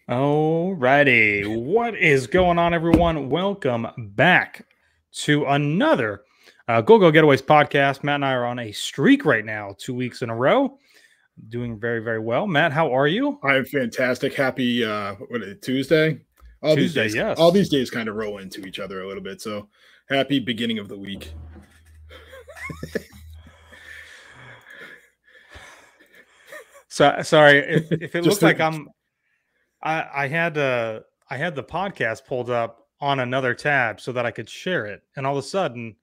Alrighty, what is going on, everyone? Welcome back to another Goldgell Getaways podcast. Matt and I are on a streak right now, 2 weeks in a row, doing very, very well. Matt, how are you? I'm fantastic. Happy Tuesday? Tuesday, yes. All these days kind of roll into each other a little bit. So happy beginning of the week. So sorry if it looks like I had the podcast pulled up on another tab so that I could share it, and all of a sudden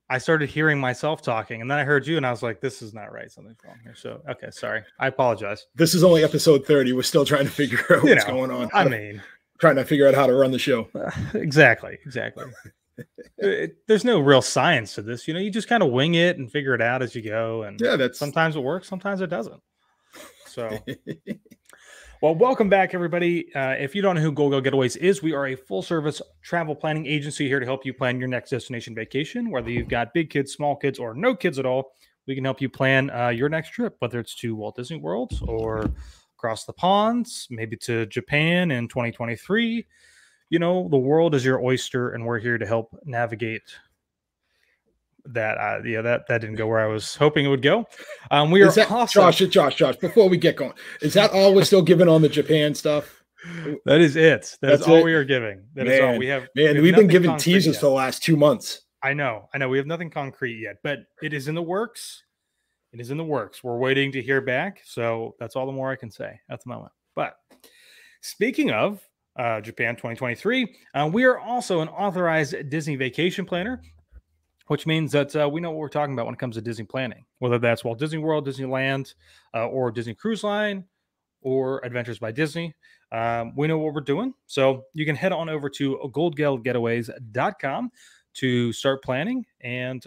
I started hearing myself talking, and then I heard you, and I was like, "This is not right. Something's wrong here." So, okay, sorry. I apologize. This is only episode 30. We're still trying to figure out what's going on. Trying to figure out how to run the show. Exactly. There's no real science to this. You just kind of wing it and figure it out as you go. And sometimes it works, sometimes it doesn't. So, well, welcome back, everybody. If you don't know who Goldgell Getaways is, we are a full-service travel planning agency here to help you plan your next destination vacation. Whether you've got big kids, small kids, or no kids at all, we can help you plan your next trip, whether it's to Walt Disney World or across the ponds, maybe to Japan in 2023. The world is your oyster, and we're here to help navigate that. That didn't go where I was hoping it would go. We are Josh, before we get going, is that all we're still giving on the Japan stuff? That is it. That's all we are giving. That is all we have. We've been giving teasers for the last 2 months. I know. We have nothing concrete yet, but it is in the works. We're waiting to hear back. So that's all the more I can say at the moment. But speaking of Japan 2023, we are also an authorized Disney vacation planner, which means that we know what we're talking about when it comes to Disney planning, whether that's Walt Disney World, Disneyland, or Disney Cruise Line, or Adventures by Disney. We know what we're doing. So you can head on over to goldgellgetaways.com to start planning, and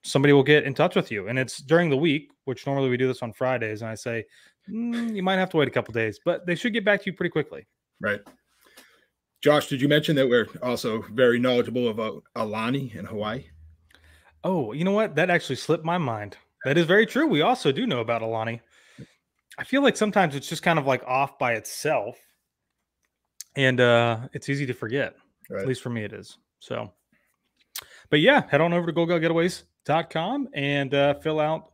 somebody will get in touch with you. And it's during the week, which normally we do this on Fridays. And I say, you might have to wait a couple days, but they should get back to you pretty quickly. Right. Josh, did you mention that we're also very knowledgeable about Aulani in Hawaii? Oh, you know what? That actually slipped my mind. That is very true. We also do know about Aulani. I feel like sometimes it's just kind of like off by itself, and it's easy to forget. Right. At least for me it is. So, but yeah, head on over to goldgellgetaways.com and fill out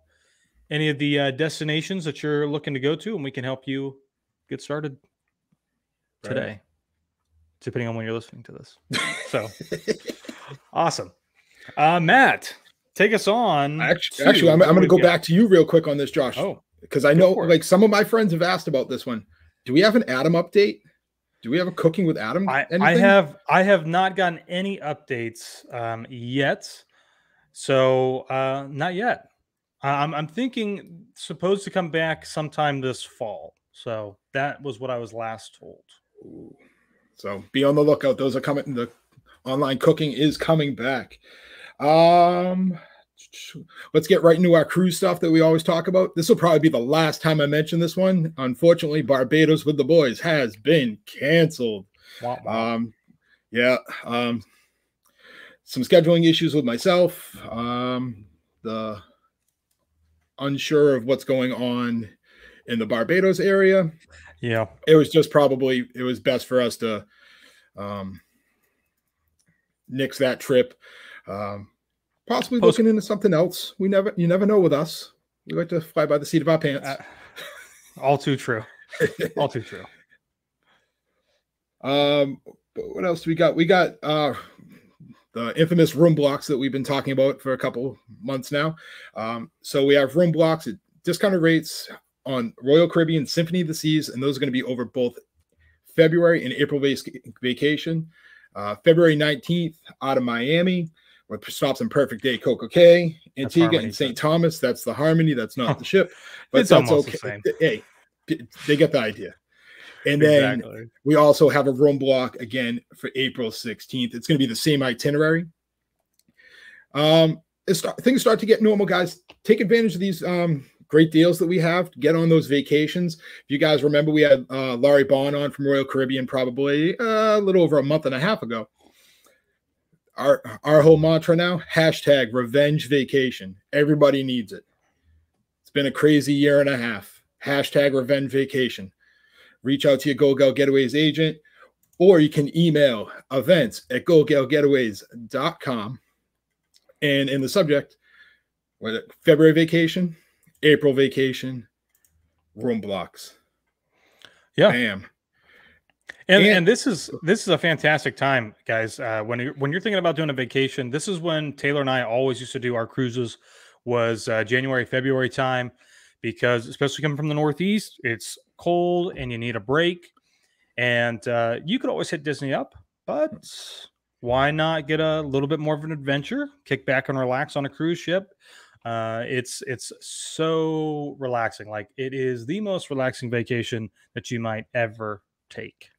any of the destinations that you're looking to go to, and we can help you get started today, right, depending on when you're listening to this. So, awesome. Matt, take us on. Actually, I'm going to go back to you real quick on this, Josh. Oh, because I know like some of my friends have asked about this one. Do we have an Adam update? Do we have a cooking with Adam? I have not gotten any updates yet. So not yet. I'm thinking supposed to come back sometime this fall. So that was what I was last told. Ooh. So be on the lookout. Those are coming. The online cooking is coming back. Let's get right into our cruise stuff that we always talk about. This will probably be the last time I mention this one. Unfortunately, Barbados with the boys has been canceled. Wow. Some scheduling issues with myself. The unsure of what's going on in the Barbados area. Yeah. It was best for us to nix that trip. Possibly looking into something else. You never know with us. We like to fly by the seat of our pants. All too true. All too true. But what else do we got? We got the infamous room blocks that we've been talking about for a couple months now. So we have room blocks at discounted rates on Royal Caribbean Symphony of the Seas, and those are going to be over both February and April vacation. February 19th out of Miami, with stops in Perfect Day, Coco Cay, Antigua, and St. Thomas. That's the Harmony. That's not the ship, but that's okay. The same. Hey, they get the idea. And then we also have a room block again for April 16th. It's going to be the same itinerary. Things start to get normal, guys. Take advantage of these great deals that we have. Get on those vacations. If you guys remember, we had Laurie Bond on from Royal Caribbean probably a little over a month and a half ago. Our whole mantra now, hashtag revenge vacation. Everybody needs it. It's been a crazy year and a half. Hashtag revenge vacation. reach out to your Goldgell Getaways agent, or you can email events@goldgellgetaways.com. And in the subject, February vacation, April vacation, room blocks. Yeah. Bam. And this is a fantastic time, guys. When you're thinking about doing a vacation, this is when Taylor and I always used to do our cruises. Was January, February time, because especially coming from the Northeast, it's cold and you need a break. And you could always hit Disney up, but why not get a little bit more of an adventure, kick back and relax on a cruise ship? It's so relaxing. Like, it is the most relaxing vacation that you might ever take.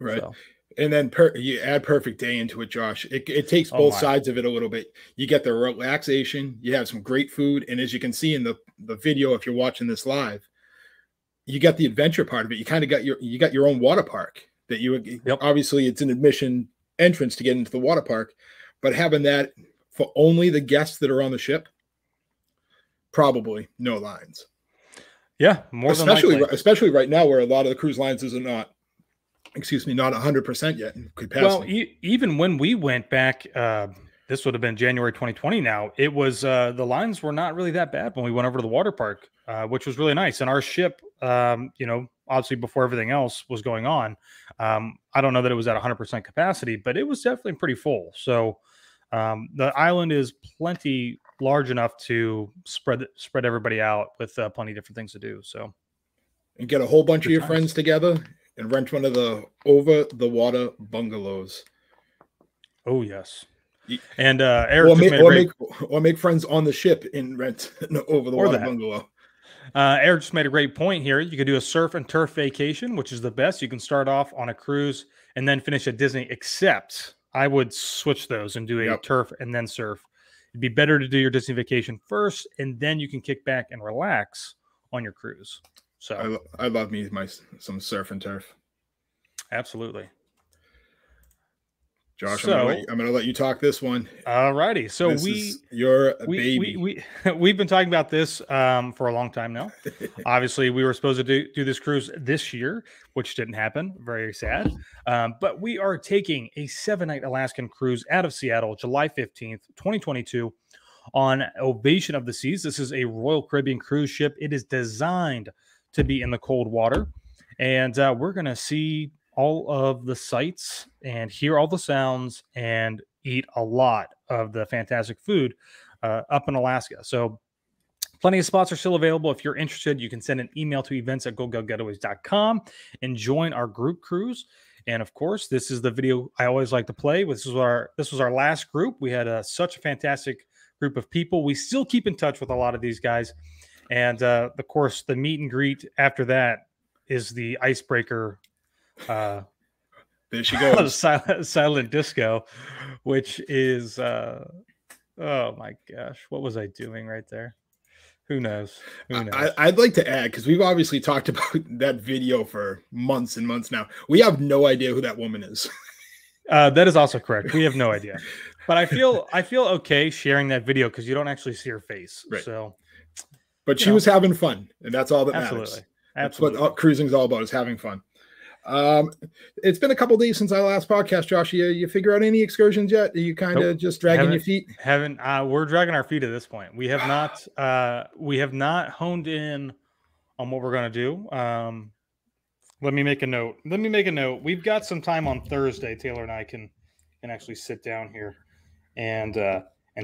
Right. So. And then you add Perfect Day into it, Josh. It takes both sides of it a little bit. You get the relaxation, you have some great food, and as you can see in the video, if you're watching this live, you got the adventure part of it. You kind of got your own water park that you obviously it's an admission entrance to get into the water park, but having that for only the guests that are on the ship, probably no lines. Yeah, more especially right now where a lot of the cruise lines are not 100% yet in capacity. Even when we went back, this would have been January 2020 now, it was the lines were not really that bad when we went over to the water park, which was really nice. And our ship, obviously before everything else was going on, I don't know that it was at 100% capacity, but it was definitely pretty full. So the island is plenty large enough to spread everybody out with plenty of different things to do. So, and get a whole bunch of your friends together and rent one of the over the water bungalows. Oh yes. And Eric make friends on the ship and rent an over the water bungalow. Eric just made a great point here. You could do a surf and turf vacation, which is the best. You can start off on a cruise and then finish at Disney, except I would switch those and do a turf and then surf. It'd be better to do your Disney vacation first, and then you can kick back and relax on your cruise. So I love me some surf and turf. Absolutely. Josh, I'm going to let you talk this one. All righty. So you're a baby. We've been talking about this for a long time now. Obviously, we were supposed to do this cruise this year, which didn't happen. Very sad. But we are taking a 7-night Alaskan cruise out of Seattle, July 15th, 2022, on Ovation of the Seas. This is a Royal Caribbean cruise ship. It is designed to be in the cold water. And we're going to see all of the sights and hear all the sounds and eat a lot of the fantastic food up in Alaska. So plenty of spots are still available. If you're interested, you can send an email to events@goldgellgetaways.com and join our group cruise. And of course, this is the video I always like to play. This was our last group. We had such a fantastic group of people. We still keep in touch with a lot of these guys. And of course, the meet and greet after that is the icebreaker. There she goes. silent disco, which is oh my gosh, what was I doing right there? Who knows? I'd like to add, because we've obviously talked about that video for months and months now. We have no idea who that woman is. That is also correct. We have no idea, but I feel okay sharing that video because you don't actually see her face. Right. So, but she was having fun, and that's all that matters. Absolutely. That's what cruising is all about, is having fun. It's been a couple days since our last podcast, Josh. You figure out any excursions yet? Are you kind of just dragging your feet? We're dragging our feet at this point. We have not honed in on what we're going to do. Let me make a note. We've got some time on Thursday. Taylor and I can actually sit down here and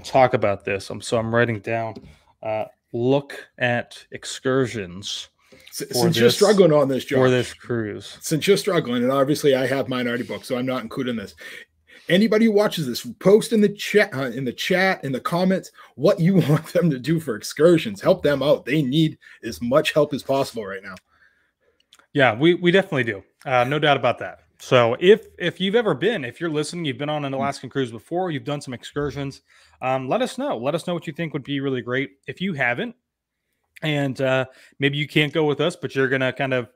talk about this. I'm writing down, look at excursions. Since you're struggling on this, Josh, for this cruise, since you're struggling, and obviously I have mine already booked, so I'm not including this. Anybody who watches this, post in the chat, in the comments, what you want them to do for excursions. Help them out. They need as much help as possible right now. Yeah, we definitely do. No doubt about that. So if you've ever been, if you're listening, you've been on an Alaskan cruise before, you've done some excursions, let us know. Let us know what you think would be really great. If you haven't, and maybe you can't go with us, but you're going to kind of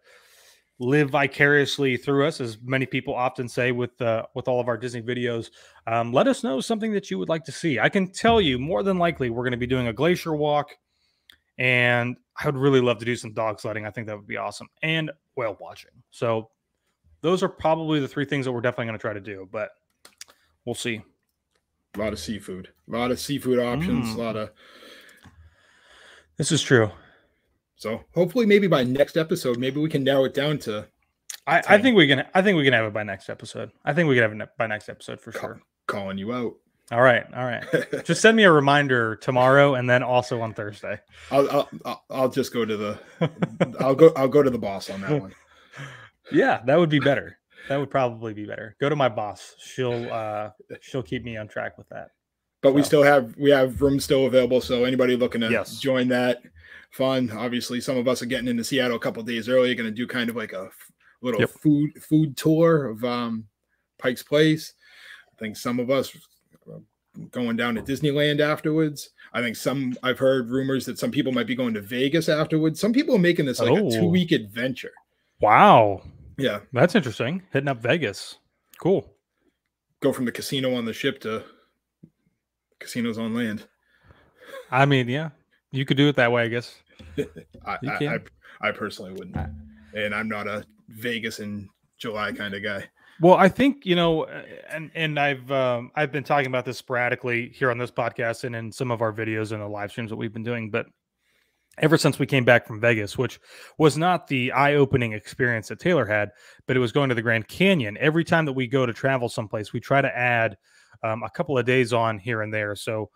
live vicariously through us, as many people often say with all of our Disney videos. Let us know something that you would like to see. I can tell you more than likely we're going to be doing a glacier walk, and I would really love to do some dog sledding. I think that would be awesome, and whale watching. So those are probably the 3 things that we're definitely going to try to do, but we'll see. A lot of seafood. A lot of seafood options. A lot of. This is true. So hopefully, maybe by next episode, maybe we can narrow it down to. I think we can. I think we can have it by next episode. I think we can have it by next episode for sure. Calling you out. All right. Just send me a reminder tomorrow, and then also on Thursday. I'll just go to the. I'll go to the boss on that one. Yeah, that would be better. That would probably be better. Go to my boss. She'll keep me on track with that. But so. we have rooms still available. So anybody looking to join that, fun. Obviously, some of us are getting into Seattle a couple of days early. Going to do kind of like a little food tour of Pike's Place. I think some of us going down to Disneyland afterwards. I think I've heard rumors that some people might be going to Vegas afterwards. Some people are making this like a 2-week adventure. Wow. Yeah. That's interesting. Hitting up Vegas. Cool. Go from the casino on the ship to casinos on land. I mean, yeah, you could do it that way, I guess. I personally wouldn't. And I'm not a Vegas in July kind of guy. Well, I think, and I've been talking about this sporadically here on this podcast and in some of our videos and the live streams that we've been doing, but ever since we came back from Vegas, which was not the eye-opening experience that Taylor had, but it was going to the Grand Canyon. Every time that we go to travel someplace, we try to add a couple of days on here and there. So,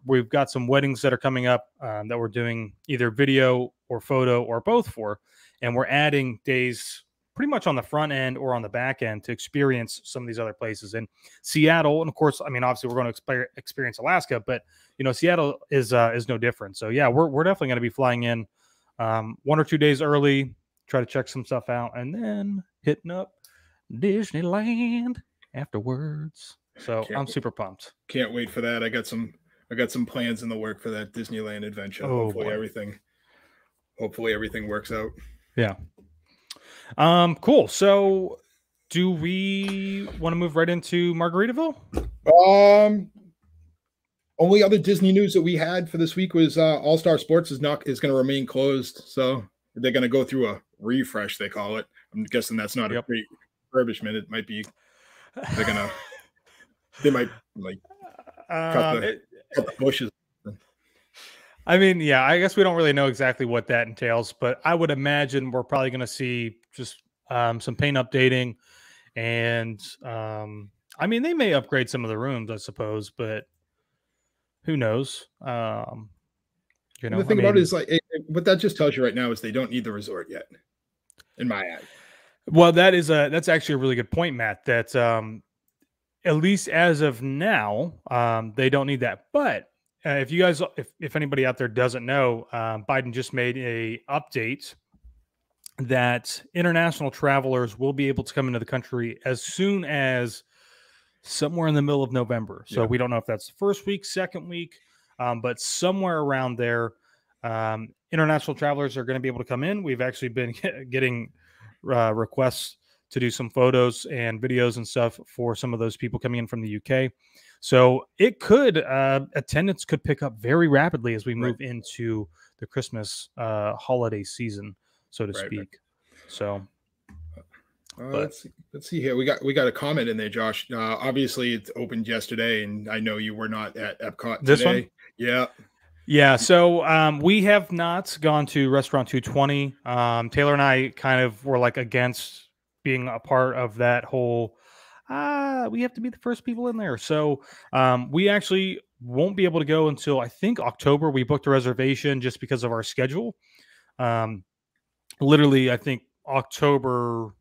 we've got some weddings that are coming up that we're doing either video or photo or both for, and we're adding days pretty much on the front end or on the back end to experience some of these other places. And Seattle, and of course, I mean, obviously we're going to experience Alaska, but Seattle is no different. So yeah, we're definitely going to be flying in 1 or 2 days early, try to check some stuff out, and then hitting up Disneyland afterwards. So I'm super pumped. Can't wait for that. I got some plans in the work for that Disneyland adventure. Hopefully everything works out. Yeah. Cool. So do we want to move right into Margaritaville? Only other Disney news that we had for this week was All Star Sports is going to remain closed. So they're going to go through a refresh, they call it. I'm guessing that's not a great refurbishment. It might be they might like cut the bushes. I mean, yeah, I guess we don't really know exactly what that entails, but I would imagine we're probably going to see just some paint updating, and I mean, they may upgrade some of the rooms, I suppose, but who knows? The thing about it is what that just tells you right now is they don't need the resort yet, in my eyes. Well, that's actually a really good point, Matt. That at least as of now, they don't need that, but. If you guys, if anybody out there doesn't know, Biden just made a update that international travelers will be able to come into the country as soon as somewhere in the middle of November. So we don't know if that's the first week, second week, but somewhere around there, international travelers are going to be able to come in. We've actually been getting requests to do some photos and videos and stuff for some of those people coming in from the UK. So it could, attendance could pick up very rapidly as we move into the Christmas holiday season, so to speak. Right. So let's see here. We got a comment in there, Josh. Obviously it opened yesterday, and I know you were not at Epcot today. This one? Yeah. Yeah, so we have not gone to Restaurant 220. Taylor and I kind of were like against being a part of that whole we have to be the first people in there. So we actually won't be able to go until I think October. We booked a reservation just because of our schedule. Literally, I think October,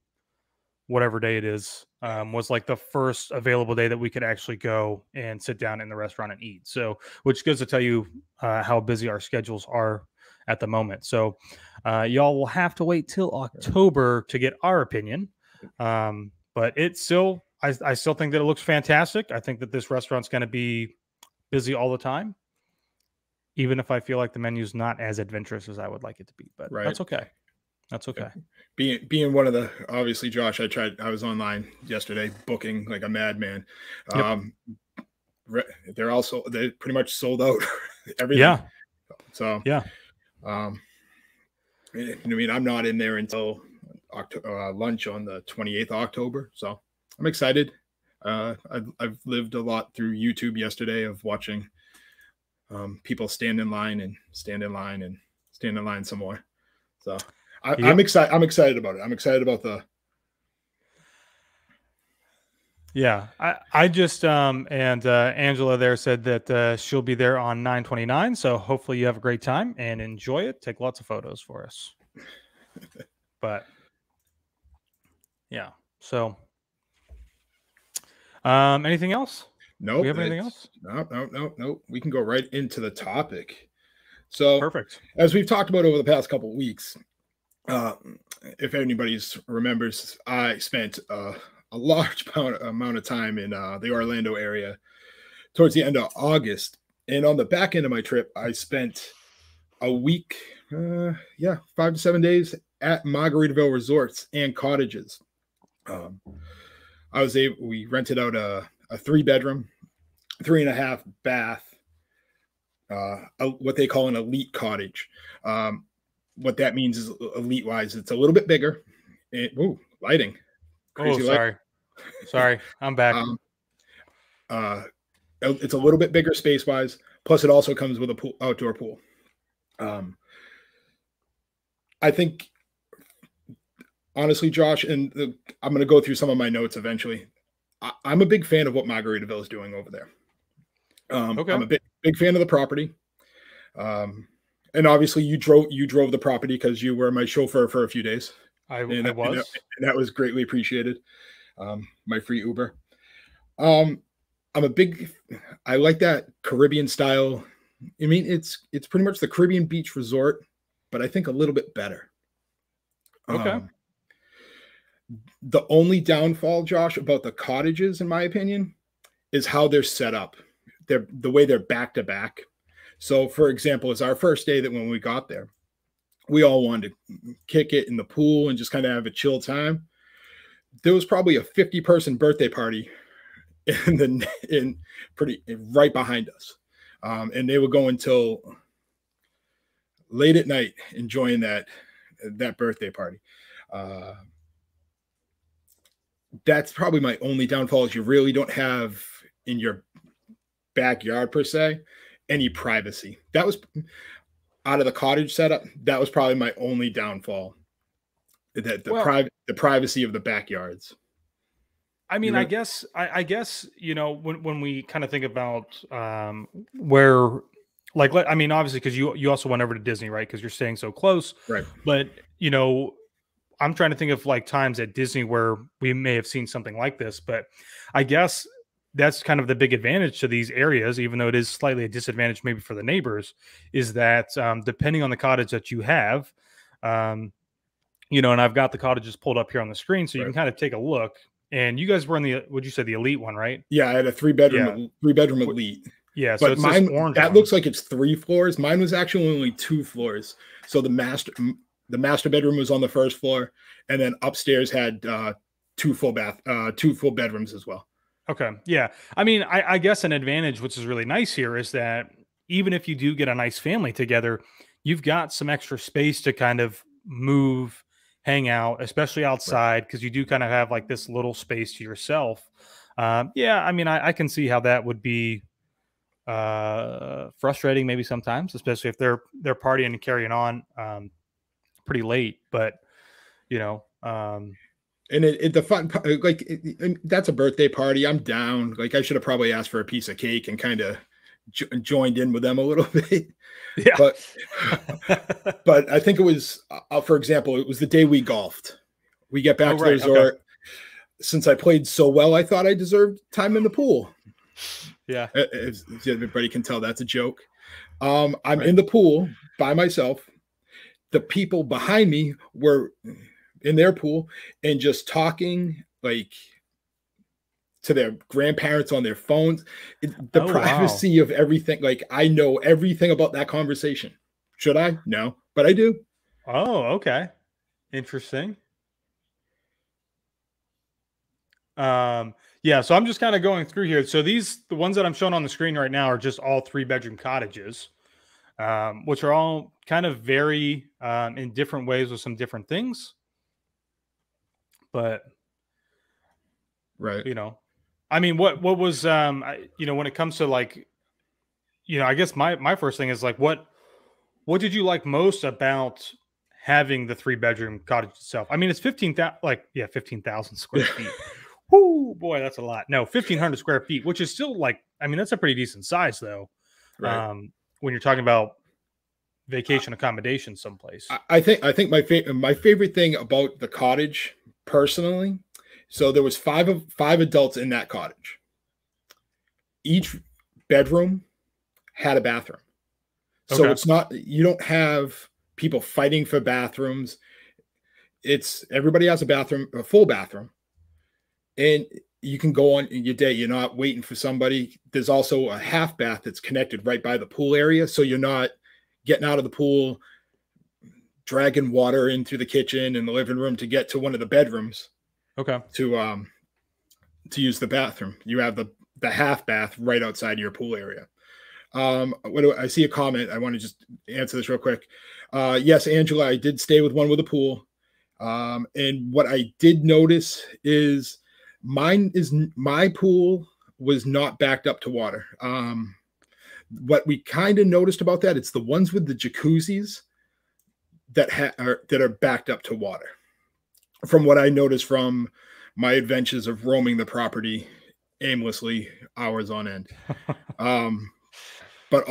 whatever day it is, was like the first available day that we could actually go and sit down in the restaurant and eat. So, which goes to tell you how busy our schedules are at the moment. So y'all will have to wait till October to get our opinion. But it's still, I still think that it looks fantastic. I think that this restaurant's going to be busy all the time, even if I feel like the menu's not as adventurous as I would like it to be. But that's okay. That's okay. Being one of the, obviously, Josh, I was online yesterday booking like a madman. They're pretty much sold out everything. Yeah. So, yeah. I mean, I'm not in there until lunch on the 28th of October, so I'm excited. I've lived a lot through YouTube yesterday of watching people stand in line and stand in line and stand in line some more. So I'm excited. I'm excited about it. I'm excited about the. Yeah, I just and Angela there said that she'll be there on 9/29. So hopefully you have a great time and enjoy it. Take lots of photos for us. But yeah, so anything else? Nope. We have anything else? No. We can go right into the topic. So Perfect. As we've talked about over the past couple of weeks, if anybody remembers, I spent a large amount of time in the Orlando area towards the end of August. And on the back end of my trip, I spent a week, 5 to 7 days at Margaritaville Resorts and Cottages. We rented out a 3-bedroom, 3.5 bath, what they call an elite cottage. What that means is elite wise, it's a little bit bigger. Lighting. Crazy sorry. I'm back. It's a little bit bigger space wise. Plus, it also comes with a pool, outdoor pool. I think, honestly, Josh, and I'm going to go through some of my notes eventually. I'm a big fan of what Margaritaville is doing over there. Okay. I'm a big fan of the property. And obviously you drove the property because you were my chauffeur for a few days. I was. And that was greatly appreciated. My free Uber. I like that Caribbean style. I mean, it's pretty much the Caribbean beach resort, but I think a little bit better. Okay. The only downfall, Josh, about the cottages, in my opinion, is how they're set up. The way they're back to back. So, for example, it's our first day that when we got there, we all wanted to kick it in the pool and just kind of have a chill time. There was probably a 50-person birthday party right behind us. And they would go until late at night enjoying that birthday party. That's probably my only downfall is you really don't have in your backyard per se any privacy. That was out of the cottage setup. That was probably my only downfall. The privacy of the backyards. I mean, I guess, when we kind of think about where, obviously, because you also went over to Disney, right? Because you're staying so close. Right. But, I'm trying to think of times at Disney where we may have seen something like this. But I guess that's kind of the big advantage to these areas, even though it is slightly a disadvantage maybe for the neighbors, is that depending on the cottage that you have, and I've got the cottages pulled up here on the screen, so you can kind of take a look. And you guys were in would you say the elite one, right? Yeah, I had a 3-bedroom elite. Yeah, but mine looks like it's 3 floors. Mine was actually only 2 floors. So the master bedroom was on the first floor, and then upstairs had 2 full bedrooms as well. Okay. Yeah. I mean, I guess an advantage, which is really nice here, is that even if you do get a nice family together, you've got some extra space to kind of move, hang out, especially outside, because you do kind of have this little space to yourself. Yeah. I mean, I can see how that would be frustrating maybe sometimes, especially if they're partying and carrying on pretty late. But, and the fun, that's a birthday party. I'm down. I should have probably asked for a piece of cake and kind of joined in with them a little bit. Yeah. But I think it was, for example, it was the day we golfed. We get back to the resort. Okay. Since I played so well, I thought I deserved time in the pool. Yeah. As everybody can tell, that's a joke. I'm in the pool by myself. The people behind me were in their pool and just talking to their grandparents on their phones. The privacy of everything. I know everything about that conversation. Should I? No, but I do. Oh, okay. Interesting. Yeah, so I'm just kind of going through here. So the ones that I'm showing on the screen right now are just all 3-bedroom cottages. which are all kind of vary in different ways with some different things. But Right. I mean, what was when it comes to like, I guess my first thing is like, what did you like most about having the 3-bedroom cottage itself? I mean, it's 15,000 square feet. Whoo, boy, that's a lot. No, 1,500 square feet, which is still like, I mean, that's a pretty decent size though. Right. When you're talking about vacation accommodation someplace. I think my favorite thing about the cottage personally. So there was five adults in that cottage. Each bedroom had a bathroom. So it's not, you don't have people fighting for bathrooms. It's everybody has a bathroom, a full bathroom. And you can go on your day. You're not waiting for somebody. There's also a half bath that's connected right by the pool area. So you're not getting out of the pool, dragging water into the kitchen and the living room to get to one of the bedrooms. Okay. To use the bathroom. You have the half bath right outside your pool area. I see a comment. I want to just answer this real quick. Yes, Angela, I did stay with one with a pool. And what I did notice is my pool was not backed up to water. What we kind of noticed about that, it's the ones with the jacuzzis that are backed up to water. From what I noticed from my adventures of roaming the property aimlessly hours on end. But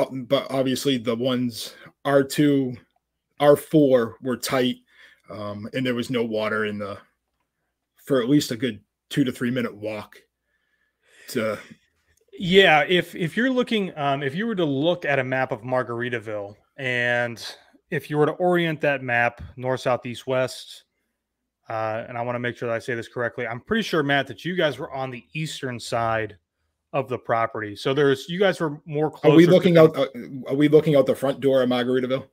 obviously the ones R2, R4 were tight, and there was no water for at least a good 2 to 3 minute walk. Yeah, if you're looking, if you were to look at a map of Margaritaville, and if you were to orient that map north, south, east, west, and I want to make sure that I say this correctly. I'm pretty sure, Matt, that you guys were on the eastern side of the property. So you guys were more closer. Are we looking out? Are we looking out the front door of Margaritaville?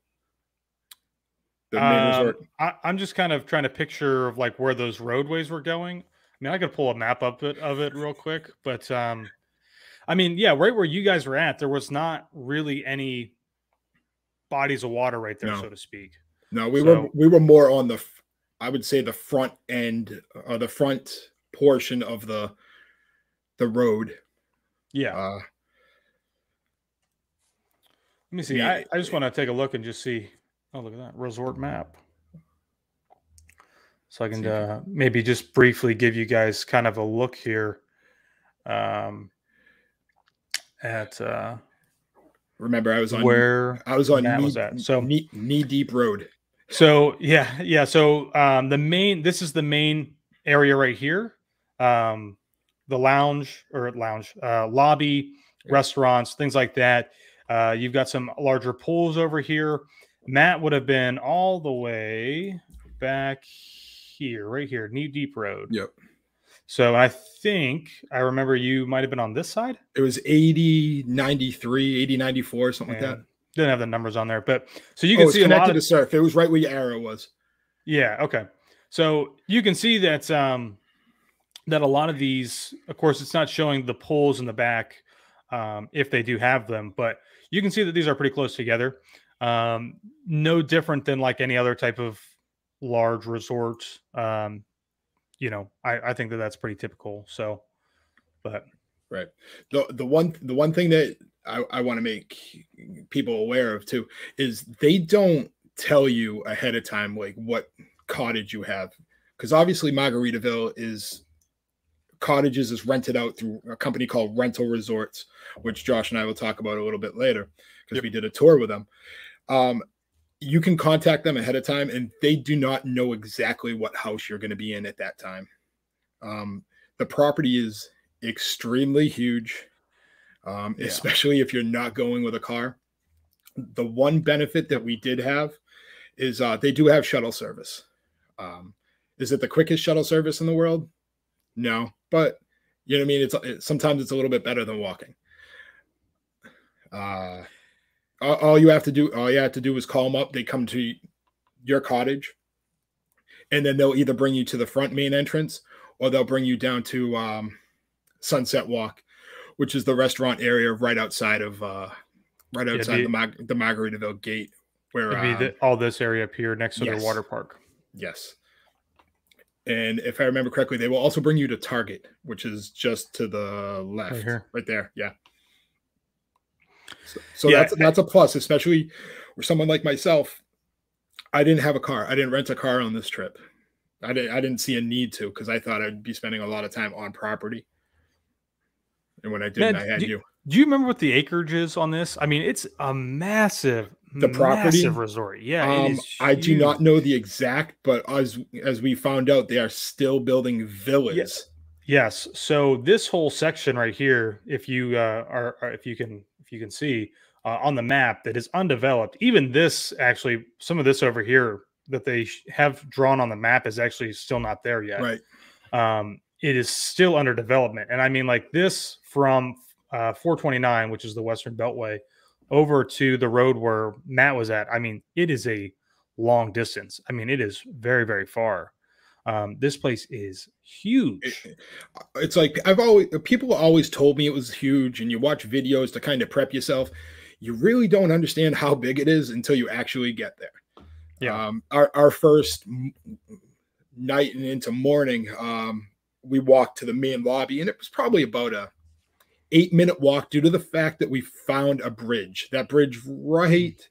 The main resort. I'm just kind of trying to picture of like where those roadways were going. I mean, I could pull a map up of it real quick, but I mean, yeah, right where you guys were at, there was not really any bodies of water right there, so to speak. No, we were more on I would say the front end or the front portion of the road. Yeah. Let me see. I just want to take a look and just see. Oh, look at that resort map. So I can maybe just briefly give you guys kind of a look here at remember I was on Matt was at. So knee deep road. So yeah. So this is the main area right here. The lobby, restaurants, things like that. You've got some larger pools over here. Matt would have been all the way back here, right here, knee deep road. Yep. So I think I remember you might have been on this side. It was 80, 93, 80, 94, something like that. Didn't have the numbers on there, but so you can see connected to surf. It was right where your arrow was. Yeah. Okay. So you can see that that a lot of these, of course, it's not showing the pools in the back if they do have them, but you can see that these are pretty close together. No different than like any other type of large resort. I think that that's pretty typical. So, but right. The one thing that I want to make people aware of too is they don't tell you ahead of time like what cottage you have, because obviously Margaritaville is rented out through a company called Rental Resorts, which Josh and I will talk about a little bit later because we did a tour with them. You can contact them ahead of time and they do not know exactly what house you're going to be in at that time. The property is extremely huge, especially if you're not going with a car. The one benefit that we did have is they do have shuttle service. Is it the quickest shuttle service in the world? No, but you know what I mean? Sometimes it's a little bit better than walking. All you have to do is call them up. They come to your cottage and then they'll either bring you to the front main entrance or they'll bring you down to Sunset Walk, which is the restaurant area right outside of right Yeah, outside the Margaritaville gate. Where it'd be all this area up here next to their yes, water park. yes. And if I remember correctly, they will also bring you to Target, which is just to the left, Right here. right there. Yeah. So Yeah, that's a plus, especially for someone like myself. I didn't have a car. I didn't rent a car on this trip. I didn't see a need to, because I thought I'd be spending a lot of time on property. And when I didn't, man. I had you. Do you remember what the acreage is on this? I mean, it's a massive, The property, massive resort. Yeah, it is I do not know huge. the exact, but as we found out, they are still building Yeah. villas. Yes. So this whole section right here, if you if you can see on the map, that is undeveloped. Even this, actually, some of this over here that they have drawn on the map is actually still not there yet. Right. It is still under development, and I mean, like this from 429, which is the Western Beltway, over to the road where Matt was at. I mean, it is a long distance. I mean, it is very, very far. This place is huge. It's like people always told me it was huge, and you watch videos to kind of prep yourself. You really don't understand how big it is until you actually get there. Yeah. Our first night and into morning, we walked to the main lobby, and it was probably about a 8-minute walk due to the fact that we found a bridge. That bridge right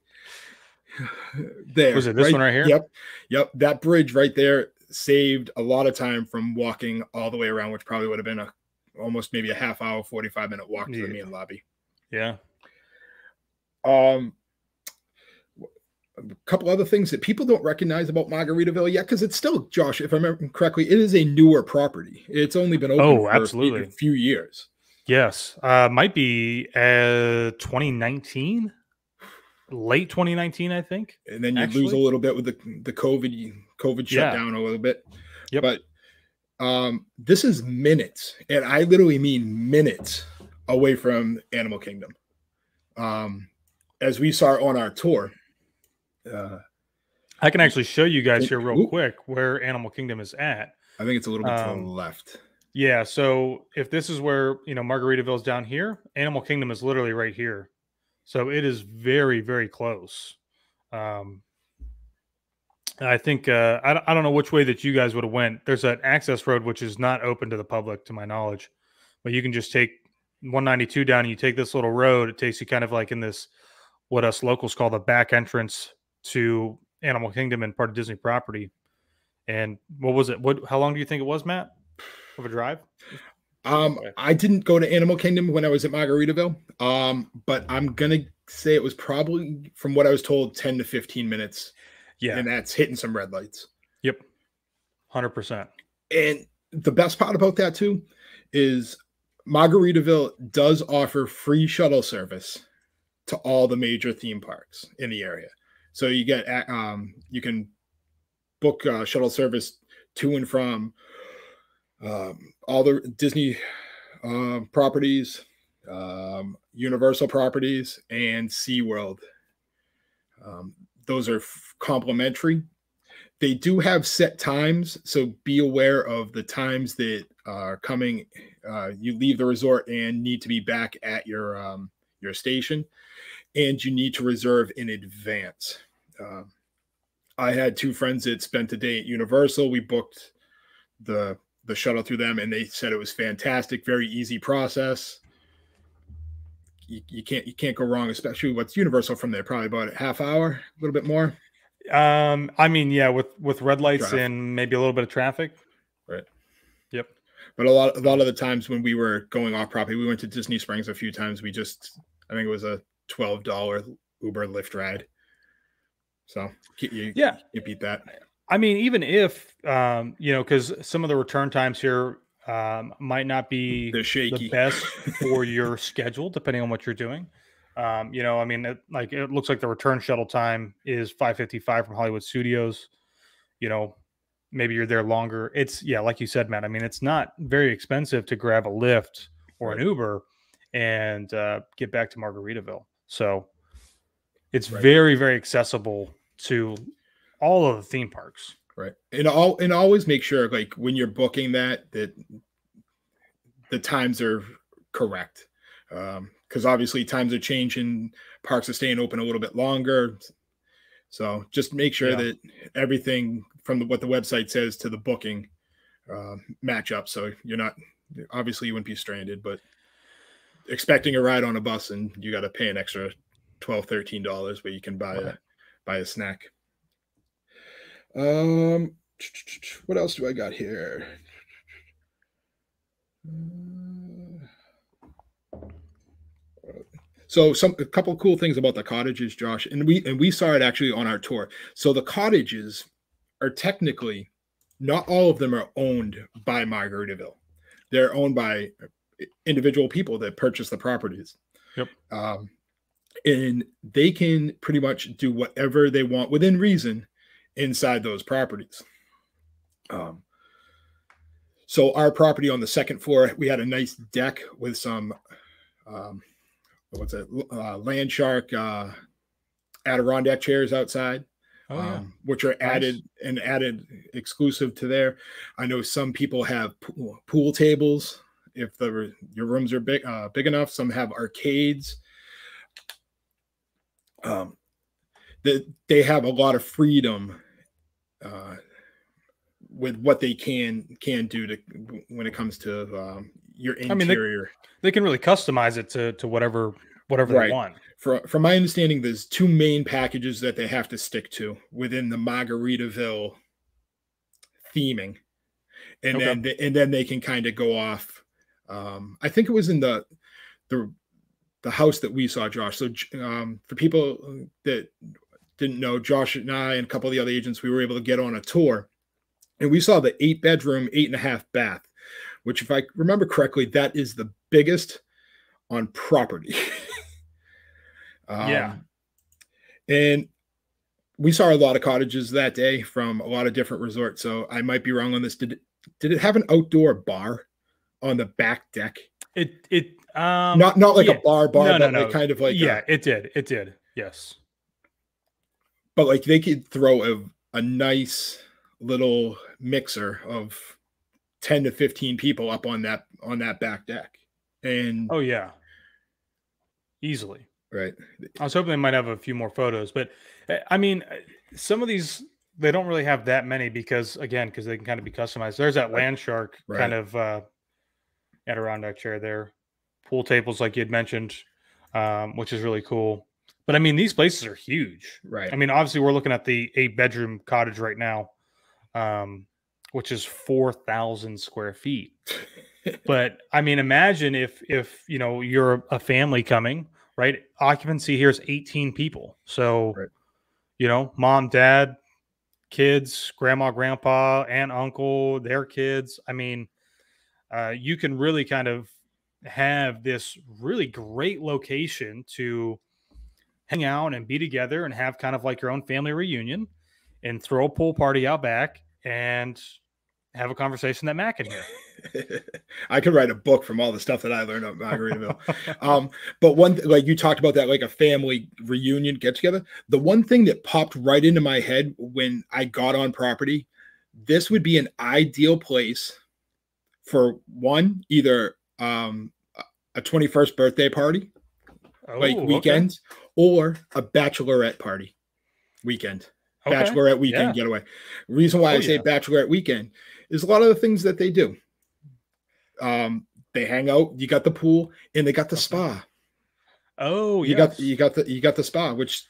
there. Was it this one right here? Yep. That bridge right there saved a lot of time from walking all the way around, which probably would have been almost maybe a half hour, 45-minute walk to the main lobby. Yeah. A couple other things that people don't recognize about Margaritaville yet, because it's still, Josh, if I remember correctly, it is a newer property. It's only been open for absolutely. a few years. Yes. Might be 2019, late 2019, I think. And then you lose a little bit with the COVID shutdown a little bit. Yep. But this is minutes, and I literally mean minutes away from Animal Kingdom. As we saw on our tour. I can actually show you guys here real quick where Animal Kingdom is at. I think it's a little bit to the left. Yeah, so if this is where, Margaritaville's down here, Animal Kingdom is literally right here. So it is very, very close. I think, I don't know which way that you guys would have went. There's an access road which is not open to the public, to my knowledge. But you can just take 192 down, and you take this little road. It takes you kind of like in this, what us locals call the back entrance to Animal Kingdom and part of Disney property. And what was it? How long do you think it was, Matt, of a drive? I didn't go to Animal Kingdom when I was at Margaritaville. But I'm gonna say it was probably, from what I was told, 10 to 15 minutes. Yeah, and that's hitting some red lights. Yep, 100%. And the best part about that too is Margaritaville does offer free shuttle service to all the major theme parks in the area. So you get you can book shuttle service to and from all the Disney properties, Universal properties, and SeaWorld. Those are complimentary. They do have set times, so be aware of the times that are coming. You leave the resort and need to be back at your station, and you need to reserve in advance. I had two friends that spent a day at Universal. We booked the shuttle through them, and they said it was fantastic, very easy process. You can't go wrong, especially what's Universal from there, probably about a half hour, a little bit more. I mean, yeah, with red lights and maybe a little bit of traffic. Right. Yep. But a lot of the times when we were going off property, we went to Disney Springs a few times. I think it was a $12 Uber Lyft ride. So you beat that. I mean, even if, because some of the return times here might not be the best for your schedule, depending on what you're doing. I mean, it looks like the return shuttle time is 5:55 from Hollywood Studios. Maybe you're there longer. It's, like you said, Matt, I mean, it's not very expensive to grab a Lyft or an Uber and get back to Margaritaville. So it's very, very accessible to all of the theme parks. Right. And always make sure, like, when you're booking that the times are correct. Because obviously times are changing. parks are staying open a little bit longer. So just make sure that everything from what the website says to the booking match up. So you're not, obviously you wouldn't be stranded, but expecting a ride on a bus and you got to pay an extra $12, $13 where you can buy a snack. What else do I got here? So a couple of cool things about the cottages, Josh, and we saw it actually on our tour. So the cottages are technically, not all of them are owned by Margaritaville. They're owned by individual people that purchase the properties. Yep. And they can pretty much do whatever they want within reason inside those properties. So our property on the second floor, we had a nice deck with some land shark Adirondack chairs outside, which are added exclusive to there. I know some people have pool tables if your rooms are big enough. Some have arcades. They have a lot of freedom with what they can do when it comes to your interior. They can really customize it to whatever they want. From my understanding, there's two main packages that they have to stick to within the Margaritaville theming, and then they can kind of go off. I think it was in the house that we saw, Josh. So for people that didn't know, Josh and I and a couple of the other agents, we were able to get on a tour, and we saw the 8-bedroom, 8.5 bath, which, if I remember correctly, that is the biggest on property. And we saw a lot of cottages that day from a lot of different resorts. So I might be wrong on this. Did it have an outdoor bar on the back deck? Not like a bar, but like kind of like it did. Yes. But like they could throw a nice little mixer of 10 to 15 people up on that back deck. And easily. Right. I was hoping they might have a few more photos, but I mean, some of these, they don't really have that many because they can kind of be customized. There's that land shark kind of Adirondack chair there, pool tables like you had mentioned, which is really cool. But I mean, these places are huge. Right. I mean, obviously we're looking at the 8-bedroom cottage right now, which is 4,000 square feet. But I mean, imagine if you're a family coming, right? Occupancy here is 18 people. So, mom, dad, kids, grandma, grandpa, aunt, uncle, their kids. I mean, you can really kind of have this really great location to hang out and be together and have kind of like your own family reunion and throw a pool party out back and have a conversation that Matt can hear. I could write a book from all the stuff that I learned at Margaritaville. But like you talked about that, like a family reunion get together. The one thing that popped right into my head when I got on property, this would be an ideal place for either a 21st birthday party, weekends, or a bachelorette party weekend. Bachelorette weekend getaway. Reason why I say bachelorette weekend is a lot of the things that they do. They hang out. You got the pool, and they got the spa. Oh, you got the spa, which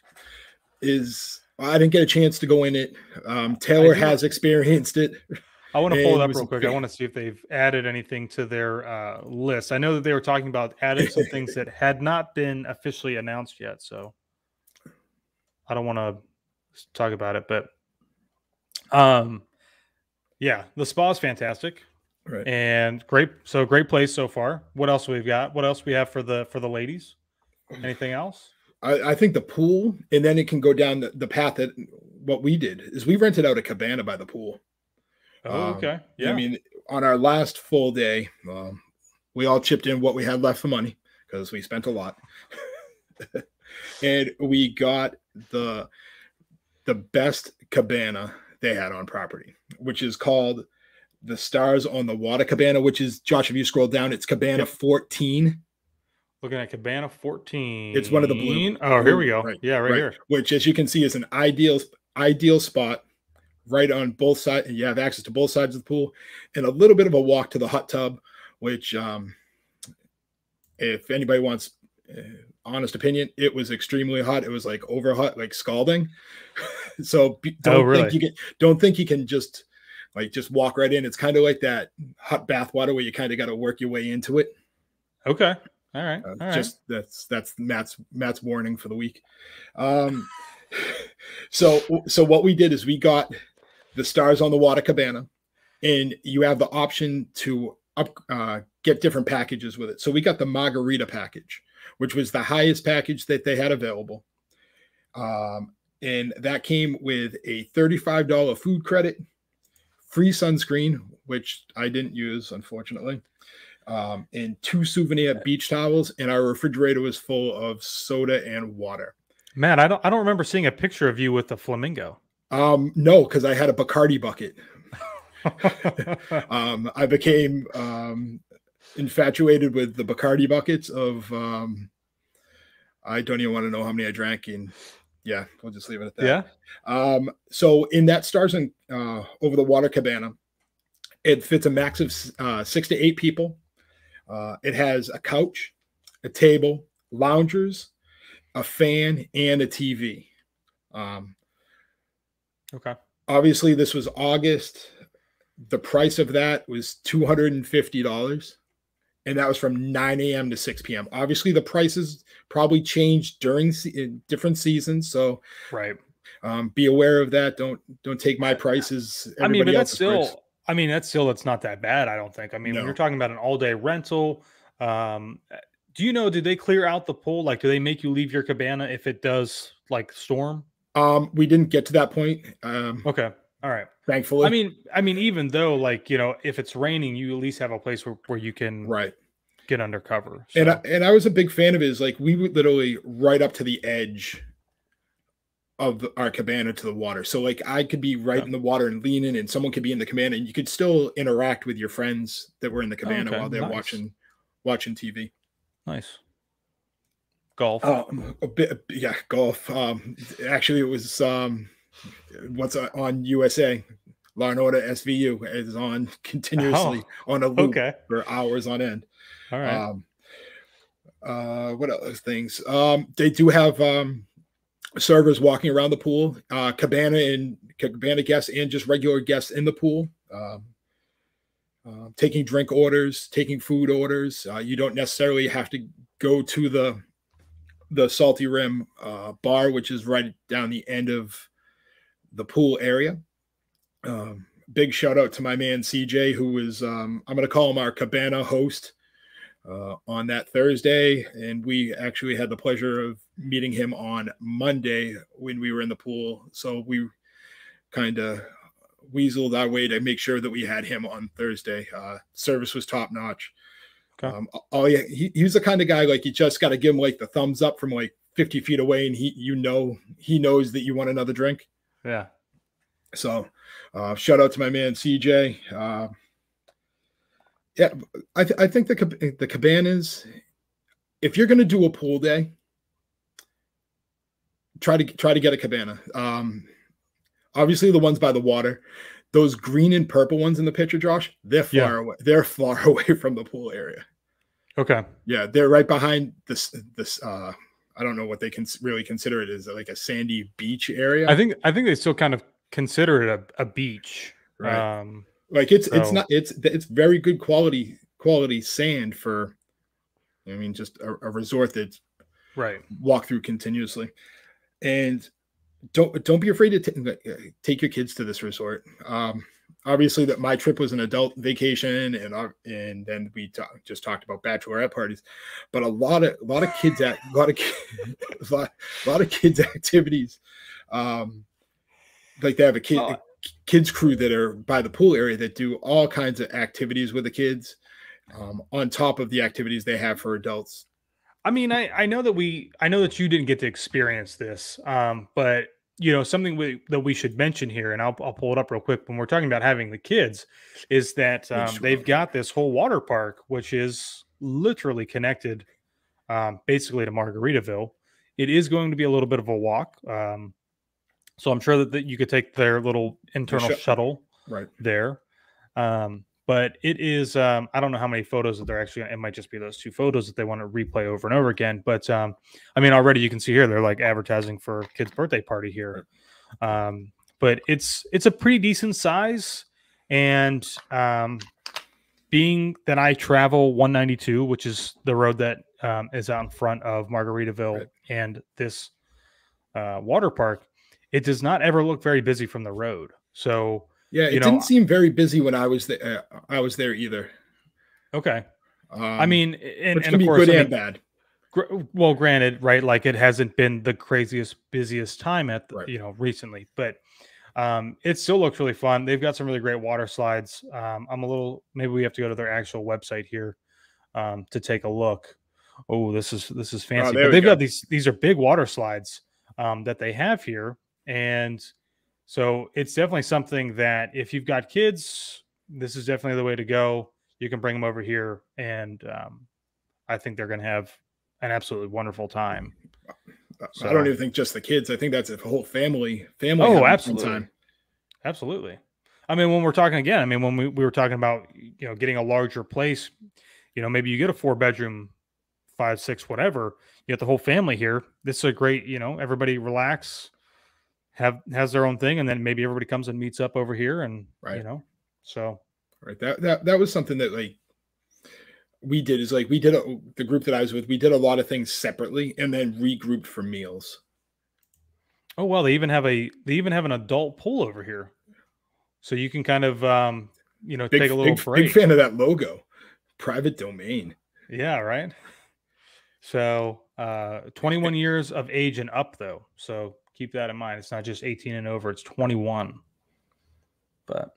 is I didn't get a chance to go in it. Taylor has experienced it. I want to pull it up real quick. I want to see if they've added anything to their list. I know that they were talking about adding some things that had not been officially announced yet. So I don't want to talk about it, but the spa is fantastic. Right. And great place so far. What else we've got? What else we have for the ladies? Anything else? I think the pool, and then it can go down the path that what we did is we rented out a cabana by the pool. Oh, okay. Yeah. I mean, on our last full day, we all chipped in what we had left for money because we spent a lot. And we got the best cabana they had on property, which is called the Stars on the Water Cabana, which is, Josh, if you scroll down, it's Cabana 14. Looking at Cabana It's one of the blue 14. Oh, here blue we ones, go. right? Yeah, right Right. here. Which, as you can see, is an ideal spot right on both sides. And you have access to both sides of the pool and a little bit of a walk to the hot tub, which, if anybody wants honest opinion, it was extremely hot. It was like over hot, like scalding. So Oh, don't think really? you can just walk right in. It's kind of like that hot bath water where you kind of got to work your way into it. Okay. All right. All right. Just that's Matt's warning for the week. So what we did is we got the Stars on the Water Cabana, and you have the option to get different packages with it. So we got the Margarita package, which was the highest package that they had available. And that came with a $35 food credit, free sunscreen, which I didn't use, unfortunately, and 2 souvenir beach towels, and our refrigerator was full of soda and water. Man, I don't remember seeing a picture of you with the flamingo. No, because I had a Bacardi bucket. I became infatuated with the Bacardi buckets of I don't even want to know how many I drank, and yeah, we'll just leave it at that. Yeah. So in that Stars and over the water cabana, it fits a max of 6 to 8 people. It has a couch, a table, loungers, a fan, and a TV. Okay. Obviously, this was August. The price of that was $250, and that was from 9 a.m. to 6 p.m. Obviously, the prices probably changed during different seasons, so right. Be aware of that. Don't take my prices. I mean, but that's still. That's not that bad. I don't think. I mean, No. when you're talking about an all-day rental, do you know? Do they clear out the pool? Like, do they make you leave your cabana if it does like storm? We didn't get to that point. Okay. All right. Thankfully. I mean, even though, like, if it's raining, you at least have a place where you can get under cover. So. And I was a big fan of his. Like, we would literally right up to the edge of our cabana to the water. So like I could be right in the water and lean in, and someone could be in the cabana, and you could still interact with your friends that were in the cabana while they're watching TV. Nice. Golf. A bit, yeah, golf. Actually, it was what's on USA. Law and Order SVU is on continuously on a loop for hours on end. All right. What other things? They do have servers walking around the pool, cabana guests and just regular guests in the pool, taking drink orders, taking food orders. You don't necessarily have to go to the Salty Rim bar, which is right down the end of the pool area. Big shout out to my man CJ, who is I'm going to call him our cabana host on that Thursday, and we actually had the pleasure of meeting him on Monday when we were in the pool. So we kind of weaseled our way to make sure that we had him on Thursday. Service was top notch. Okay. He was the kind of guy, like, you just got to give him like the thumbs up from like 50 feet away, and he knows that you want another drink. Yeah. So shout out to my man CJ. Yeah, I think the cabanas, if you're going to do a pool day, try to get a cabana. Obviously the ones by the water, those green and purple ones in the picture, Josh, they're far away. They're far away from the pool area. Okay. Yeah, they're right behind this I don't know what they can really consider it, as like a sandy beach area. I think they still kind of consider it a beach. Right. Like it's very good quality sand for, I mean, just a resort that's walk through continuously. And don't be afraid to take your kids to this resort. Obviously that my trip was an adult vacation, and then we just talked about bachelorette parties, but a lot of kids a lot of kids activities. Like they have a kids crew that are by the pool area that do all kinds of activities with the kids, on top of the activities they have for adults. I mean, I know that you didn't get to experience this, but something that we should mention here, and I'll pull it up real quick when we're talking about having the kids, is that they've got this whole water park, which is literally connected basically to Margaritaville. It is going to be a little bit of a walk. So I'm sure that you could take their little internal shuttle right there. But it is, I don't know how many photos that they're actually, it might just be those 2 photos that they want to replay over and over again. But I mean, already you can see here, they're like advertising for kid's birthday party here. Right. But it's a pretty decent size. And being that I travel 192, which is the road that is out in front of Margaritaville and this water park, it does not ever look very busy from the road. So yeah, it didn't seem very busy when I was there. I was there either. Okay. I mean, and of course, good and bad. Well, granted, right? Like it hasn't been the craziest, busiest time at recently, but it still looks really fun. They've got some really great water slides. Maybe we have to go to their actual website here to take a look. Oh, this is fancy. But they've got these are big water slides that they have here. And so it's definitely something that if you've got kids, this is definitely the way to go. You can bring them over here, and I think they're going to have an absolutely wonderful time. So, I don't even think just the kids. I think that's a whole family. Oh, absolutely. Time. Absolutely. I mean, when we're talking again, I mean, when we were talking about, getting a larger place, maybe you get a 4-bedroom, 5, 6, whatever, you get the whole family here. This is a great, everybody relax, has their own thing. And then maybe everybody comes and meets up over here and, so. Right. That was something that like we did is like, the group that I was with, we did a lot of things separately and then regrouped for meals. Oh, well, they even have an adult pool over here. So you can kind of, take a little break. Big fan of that logo, private domain. Yeah. Right. So 21 years of age and up though. So keep that in mind. It's not just 18 and over, it's 21. But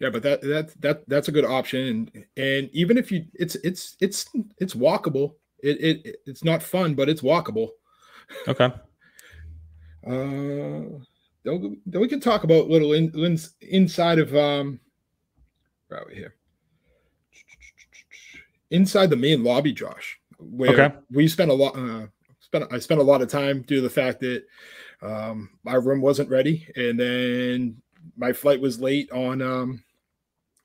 yeah, but that's a good option. And even if you, it's walkable. It's not fun, but it's walkable. Okay. Then we can talk about little inside of right here, inside the main lobby, Josh, where we spent a lot. I spent a lot of time due to the fact that my room wasn't ready, and then my flight was late on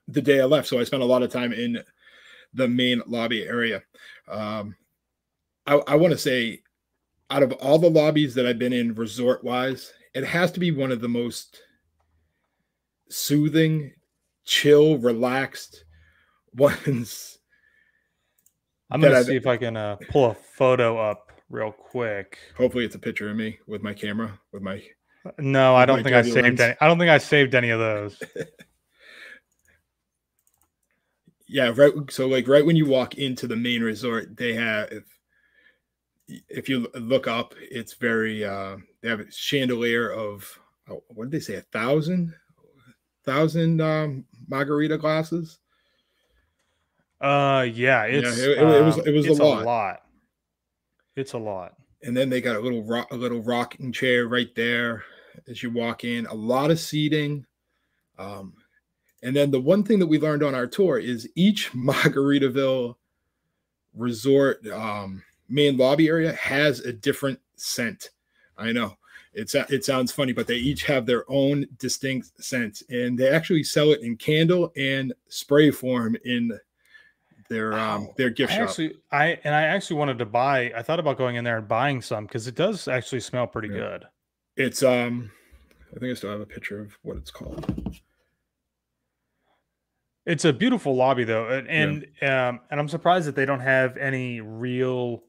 the day I left, so I spent a lot of time in the main lobby area. I want to say, out of all the lobbies that I've been in resort-wise, it has to be one of the most soothing, chill, relaxed ones. I'm going to see if I can pull a photo up real quick. Hopefully it's a picture of me with my camera, No, I don't think I saved any. I don't think I saved any of those. Yeah, right. So like right when you walk into the main resort, they have, if you look up, it's very they have a chandelier of what did they say, 1,000 margarita glasses. Yeah, it's it was a lot. It's a lot. And then they got a little rocking chair right there as you walk in. A lot of seating. And then the one thing that we learned on our tour is each Margaritaville resort main lobby area has a different scent. I know it sounds funny, but they each have their own distinct scent, and they actually sell it in candle and spray form in their gift shop. I actually wanted to buy. I thought about going in there and buying some because it does actually smell pretty good. It's I think I still have a picture of what it's called. It's a beautiful lobby though, and I'm surprised that they don't have any real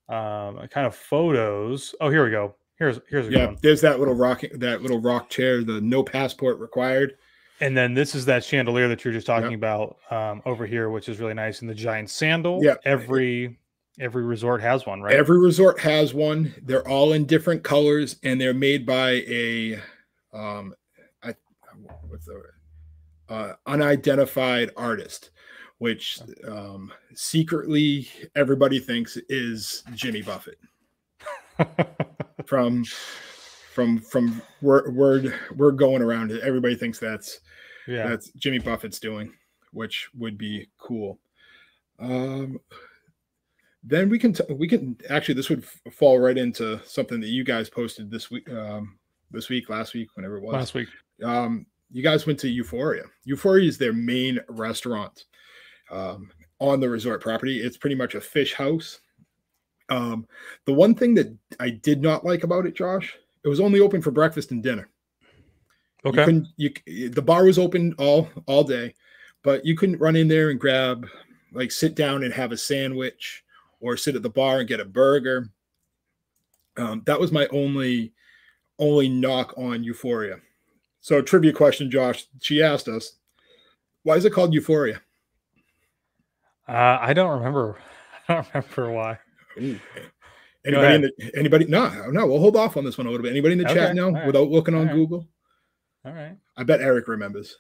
kind of photos. Oh, here we go. Here's a good one. There's that little rock chair, the no passport required. And then this is that chandelier that you're just talking about over here, which is really nice. And the giant sandal. Yeah. Every resort has one, right? Every resort has one. They're all in different colors, and they're made by a unidentified artist, which secretly everybody thinks is Jimmy Buffett. from word going around it, everybody thinks that's Jimmy Buffett's doing, which would be cool. Then we can actually, this would fall right into something that you guys posted this week, last week, whenever it was. Last week. You guys went to Euphoria. Euphoria is their main restaurant on the resort property. It's pretty much a fish house. The one thing that I did not like about it, Josh, it was only open for breakfast and dinner. Okay. The bar was open all day, but you couldn't run in there and grab, like, sit down and have a sandwich or sit at the bar and get a burger. That was my only knock on Euphoria. So, trivia question, Josh. She asked us, why is it called Euphoria? I don't remember. I don't remember why. Ooh. Anybody? No, we'll hold off on this one a little bit. Anybody in the chat now without looking on Google? All right. I bet Eric remembers.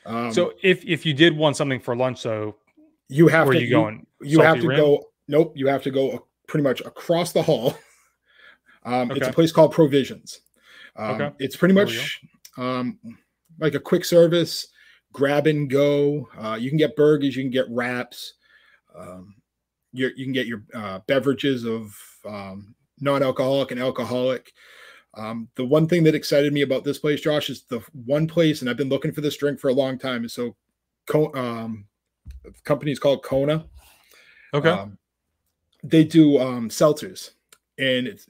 So if you did want something for lunch, though, you have to you have to go. Nope, you have to go pretty much across the hall. It's a place called Provisions. It's pretty much like a quick service, grab and go. You can get burgers, you can get wraps. You can get your beverages of non-alcoholic and alcoholic. The one thing that excited me about this place, Josh, is the one place, and I've been looking for this drink for a long time. And so, the company is called Kona. Okay. They do seltzers, and it's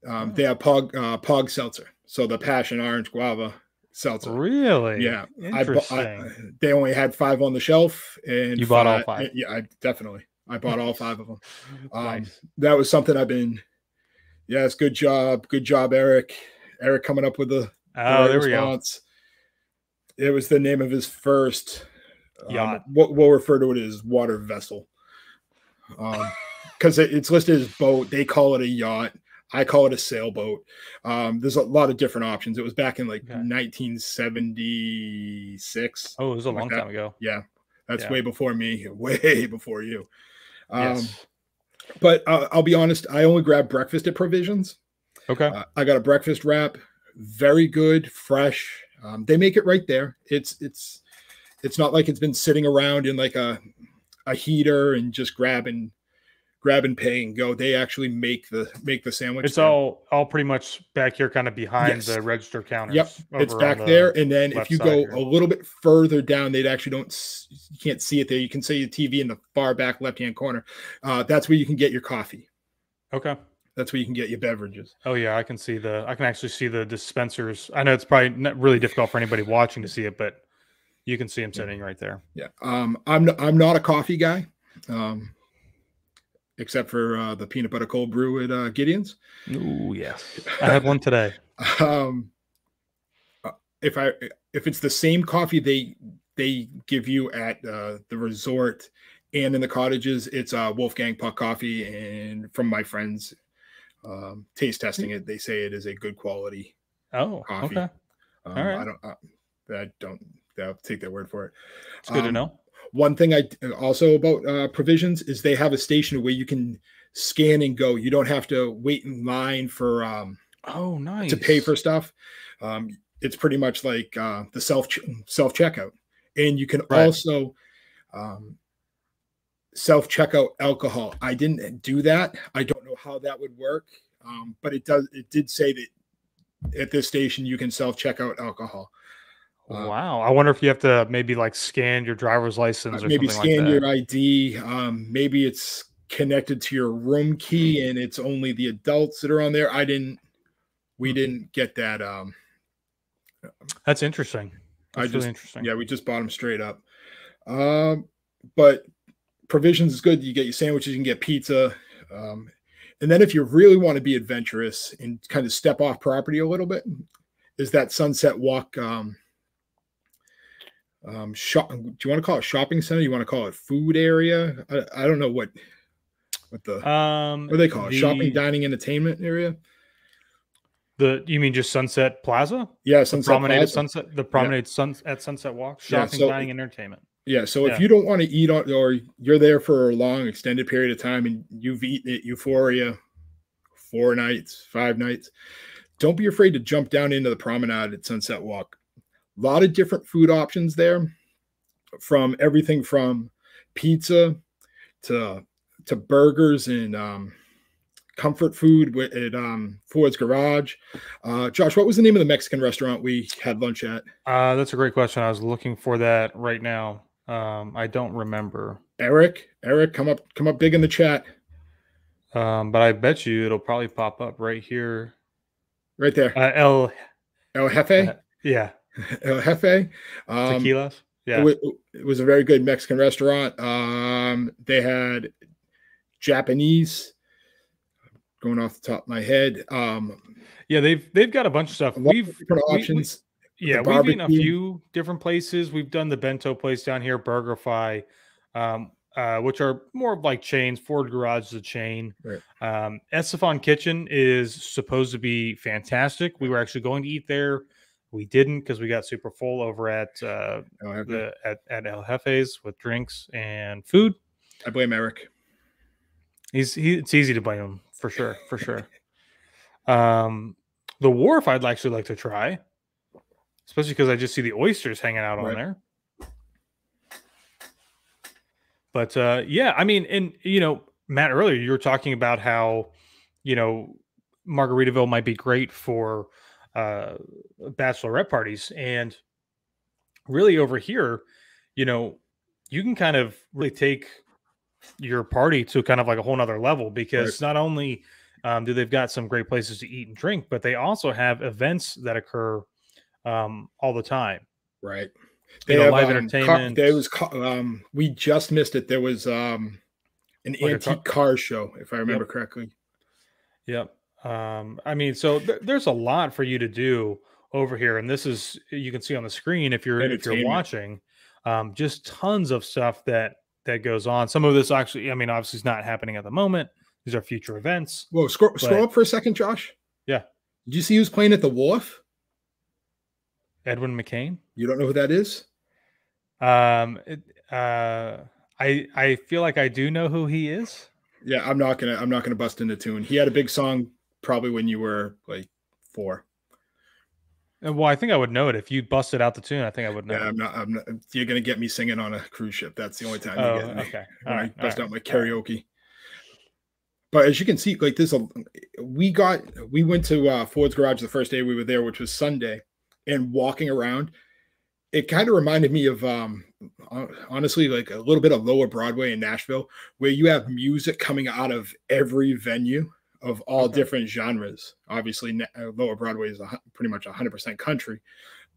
they have Pog seltzer. So the passion orange guava seltzer. Really? Yeah. Interesting. They only had 5 on the shelf, and you bought all 5. Yeah, I bought all 5 of them. Nice. That was something I've been. Yes, good job, Eric. Eric coming up with the there response. We go. It was the name of his first yacht. We'll refer to it as water vessel, because it's listed as boat. They call it a yacht. I call it a sailboat. There's a lot of different options. It was back in 1976. Oh, it was a long time ago. Yeah, that's way before me, way before you. Yes. But I'll be honest, I only grabbed breakfast at Provisions. Okay. I got a breakfast wrap, very good, fresh. They make it right there. It's not like it's been sitting around in like a heater and just grab and pay and go. They actually make the sandwich. It's all pretty much back here, kind of behind the register counters. Yep, it's back there. And then if you go a little bit further down, you can't see it there. You can see the TV in the far back left-hand corner. That's where you can get your coffee. Okay. That's where you can get your beverages. Oh yeah, I can actually see the dispensers. I know it's probably not really difficult for anybody watching to see it, but you can see them sitting right there. Yeah. I'm not a coffee guy. Except for the peanut butter cold brew at Gideon's. Oh yes, I had one today. If it's the same coffee they give you at the resort and in the cottages, it's Wolfgang Puck coffee. And from my friends taste testing it, they say it is a good quality coffee. Okay. All right. I'll take their word for it. It's good to know. One thing I also about Provisions is they have a station where you can scan and go. You don't have to wait in line for nice to pay for stuff. It's pretty much like the self checkout, and you can also self checkout alcohol. I didn't do that. I don't know how that would work, but it did say that at this station you can self checkout alcohol. Wow. I wonder if you have to maybe like scan your driver's license or maybe something scan like that. your ID. Maybe it's connected to your room key and it's only the adults that are on there. We didn't get that. That's interesting. Really interesting. Yeah, we just bought them straight up. But Provisions is good. You get your sandwiches, you can get pizza. And then if you really want to be adventurous and kind of step off property a little bit, is that Sunset Walk shop. Do you want to call it shopping center? You want to call it food area? I don't know what what do they call it? Shopping, dining, entertainment area. You mean just Sunset Plaza? Yeah, Sunset Promenade Plaza. Sunset. The Promenade at Sunset Walk. Shopping, dining, and entertainment. Yeah. So if you don't want to eat on, or you're there for a long extended period of time and you've eaten at Euphoria 4 nights, 5 nights, don't be afraid to jump down into the promenade at Sunset Walk. A lot of different food options there, from everything from pizza to to burgers and comfort food at Ford's Garage. Josh, what was the name of the Mexican restaurant we had lunch at? That's a great question. I was looking for that right now. I don't remember. Eric, come up big in the chat. But I bet you it'll probably pop up right here. Right there. El Jefe? Yeah. El Jefe. Tequilas. Yeah. It was a very good Mexican restaurant. They had Japanese, going off the top of my head. Yeah, they've got a bunch of stuff. We've different options. We've eaten a few different places. We've done the bento place down here, BurgerFi, which are more of like chains. Ford Garage is a chain. Right. Estefan Kitchen is supposed to be fantastic. We were actually going to eat there. We didn't because we got super full over at El Jefe's with drinks and food. I blame Eric. It's easy to blame him for sure. The Wharf I'd actually like to try, especially because I just see the oysters hanging out on there. But yeah, I mean, and Matt, earlier you were talking about how Margaritaville might be great for bachelorette parties, and really over here, you can kind of really take your party to kind of like a whole nother level, because not only do they've got some great places to eat and drink, but they also have events that occur all the time. Right. They have live entertainment. There was we just missed it. There was an antique car show, if I remember correctly. Yep. I mean, so there's a lot for you to do over here, and this is, you can see on the screen if you're watching, just tons of stuff that goes on. Some of this actually, I mean, obviously, is not happening at the moment. These are future events. Whoa, scroll up for a second, Josh. Yeah. Did you see who's playing at the Wharf? Edwin McCain. You don't know who that is? I feel like I do know who he is. Yeah, I'm not gonna bust into tune. He had a big song probably when you were like 4. Well, I think I would know it if you busted out the tune. I think I would know. Yeah, I'm not. You're gonna get me singing on a cruise ship. That's the only time you get me. Okay. When I bust out my karaoke. But as you can see, like we went to Ford's Garage the first day we were there, which was Sunday, and walking around, it kind of reminded me of honestly, like a little bit of Lower Broadway in Nashville, where you have music coming out of every venue of all different genres. Obviously, Lower Broadway is pretty much 100% country,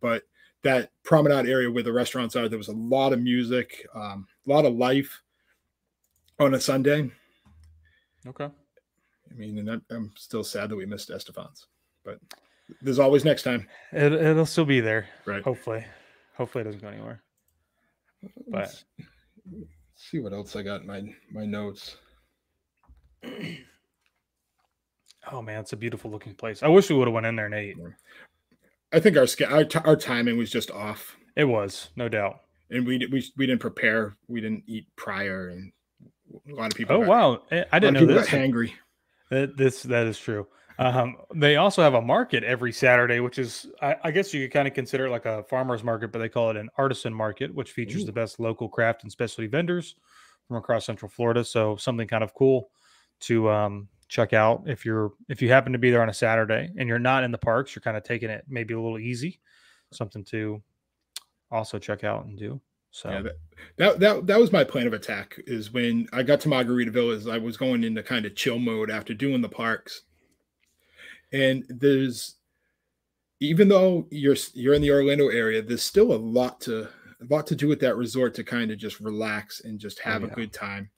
but that promenade area where the restaurants are, there was a lot of music, a lot of life on a Sunday. Okay. I mean, and I'm still sad that we missed Estefan's, but there's always next time. It'll still be there, right? Hopefully it doesn't go anywhere. But let's see what else I got in my notes. Oh man, it's a beautiful looking place. I wish we would have went in there and ate. I think our timing was just off. It was, no doubt. And we didn't prepare. We didn't eat prior, and a lot of people. Oh wow, I didn't know this. Got hangry. That is true. They also have a market every Saturday, which is, I guess you could kind of consider it like a farmer's market, but they call it an artisan market, which features the best local craft and specialty vendors from across Central Florida. So something kind of cool to check out if you happen to be there on a Saturday and you're not in the parks, you're kind of taking it maybe a little easy. Something to also check out and do. So yeah, that was my plan of attack. Is when I got to Margaritaville, is I was going into kind of chill mode after doing the parks. And there's, even though you're in the Orlando area, there's still a lot to do with that resort to kind of just relax and just have a good time.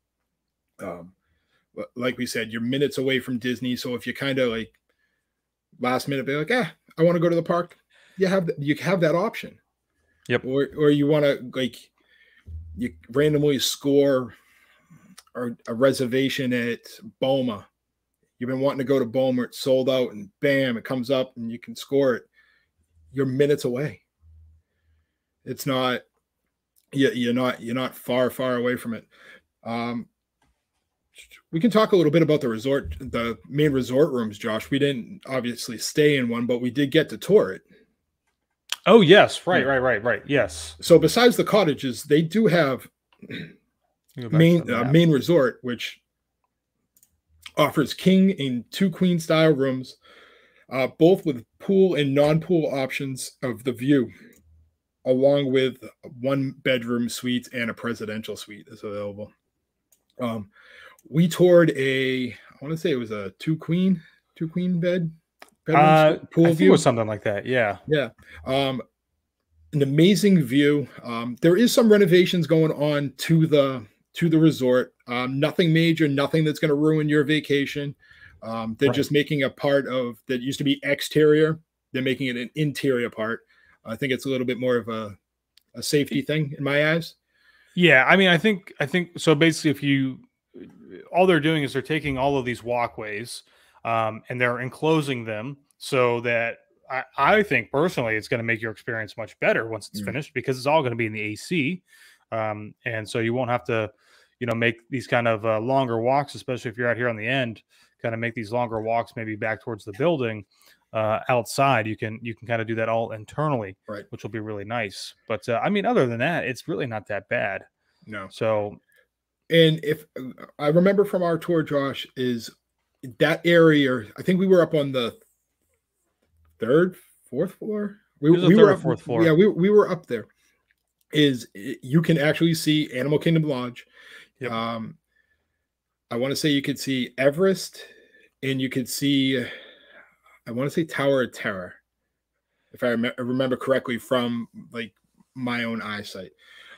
Like we said, you're minutes away from Disney, so if you kind of like last minute be like, I want to go to the park, you have that option. Yep. Or you want to, like, you randomly score or a reservation at Boma. You've been wanting to go to Boma, it's sold out, and bam, it comes up and you can score it. You're minutes away. It's not, you're not far away from it. We can talk a little bit about the main resort rooms, Josh. We didn't obviously stay in one, but we did get to tour it. Oh yes, right. Yes. So besides the cottages, they do have main resort, which Offers king and 2 queen style rooms, both with pool and non-pool options of the view, along with 1 bedroom suites and a presidential suite is available. We toured I want to say it was a 2 queen bedroom I pool think it was view. something like that. Yeah. Yeah. An amazing view. There is some renovations going on to the resort. Nothing major, nothing that's going to ruin your vacation. They're Right. just making a part of that used to be exterior. They're making it an interior part. I think it's a little bit more of a safety thing in my eyes. Yeah, I mean, I think so. Basically, if you all they're doing is they're taking all of these walkways, and they're enclosing them so that I think personally it's going to make your experience much better once it's Mm, finished because it's all going to be in the AC, and so you won't have to, make these kind of longer walks, especially if you're out here on the end. Kind of make these longer walks, maybe back towards the building. Outside, you can kind of do that all internally, right. which will be really nice. But I mean, other than that, it's really not that bad. No. So And if I remember from our tour, Josh, is that area, I think we were up on the third, fourth floor. it was a We third were or up, fourth yeah, floor. we were up there. You can actually see Animal Kingdom Lodge. Yep. I want to say you could see Everest, and you could see, I want to say Tower of Terror, if I remember correctly from like my own eyesight.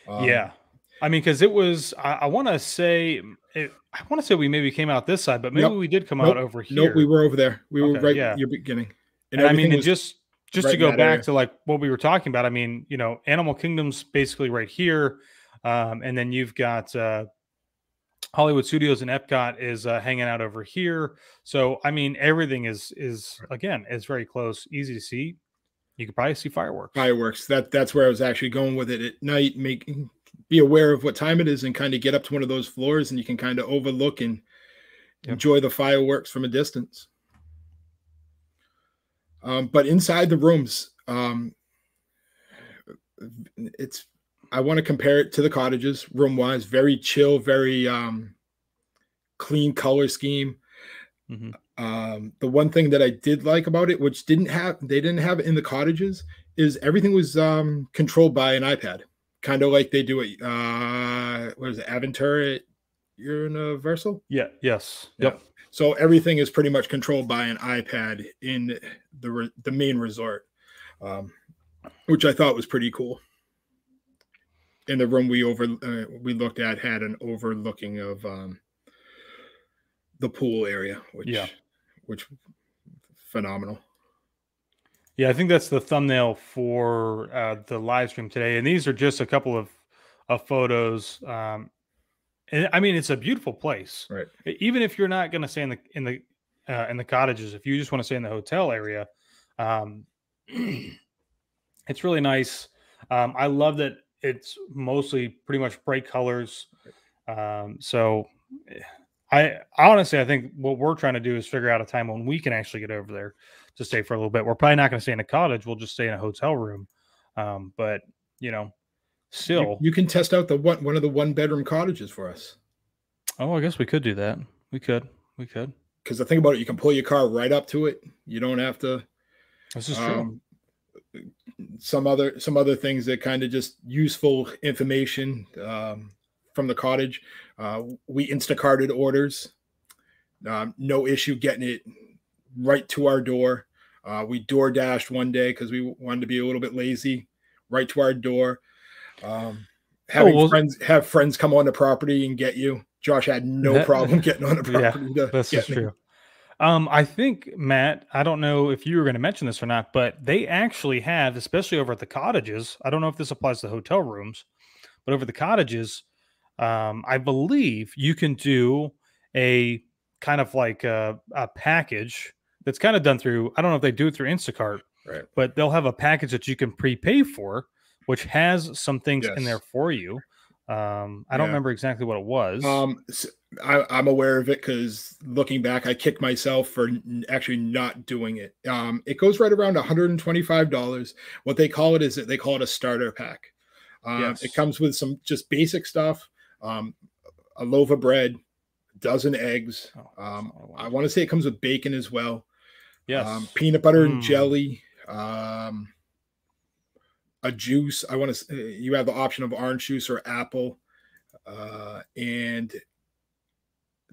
Yeah. Um, I mean, because it was, I want to say, I want to say we maybe came out this side, but maybe yep. we did come out Nope. over Nope. We here. were over there. We were Okay. right at Yeah. your beginning, and And I mean, everything and was just right to in go that back area. to like what we were talking about, I mean, Animal Kingdom's basically right here. And then you've got Hollywood Studios and Epcot is hanging out over here. So, I mean, everything is again, is very close, easy to see. You could probably see fireworks. Fireworks. That's where I was actually going with it at night. Be aware of what time it is and kind of get up to one of those floors, and you can kind of overlook and Yep. enjoy the fireworks from a distance. But inside the rooms, it's I want to compare it to the cottages room wise. Very chill, very clean color scheme. Hmm. The one thing that I did like about it, which they didn't have it in the cottages, is everything was controlled by an iPad, kind of like they do it. What is it, Aventura at Universal? Yeah. Yes. Yeah. Yep. So everything is pretty much controlled by an iPad in the main resort, which I thought was pretty cool. In the room we looked at had an overlooking of the pool area, Yeah. which phenomenal. Yeah, I think that's the thumbnail for the live stream today, and these are just a couple of photos. And I mean, it's a beautiful place. Right. Even if you're not going to stay in the cottages, if you just want to stay in the hotel area, um, it's really nice. I love that it's mostly pretty much bright colors. So I honestly, I think what we're trying to do is figure out a time when we can actually get over there to stay for a little bit. We're probably not going to stay in a cottage. We'll just stay in a hotel room. But still, You can test out one of the 1 bedroom cottages for us. I guess we could do that. We could. Because the thing about it, you can pull your car right up to it. You don't have to. This is true. Some other things that kind of just useful information from the cottage. We Instacarted orders. No issue getting it right to our door. We door dashed one day because we wanted to be a little bit lazy. Right to our door. Have friends come on the property and get you. Josh had no problem getting on the property. Yeah, this is true. I think, Matt, I don't know if you were going to mention this or not, but they actually have, especially over at the cottages, I don't know if this applies to hotel rooms, but over the cottages, I believe you can do a kind of like a package that's kind of done through, I don't know if they do it through Instacart, right, but they'll have a package that you can prepay for, which has some things in there for you. I don't remember exactly what it was. I'm aware of it because looking back, I kicked myself for actually not doing it. It goes right around $125. What they call it is that they call it a starter pack. It comes with some just basic stuff, a loaf of bread, dozen eggs. I want to say it comes with bacon as well. Yes. Peanut butter and jelly. A juice. I want to. You have the option of orange juice or apple, and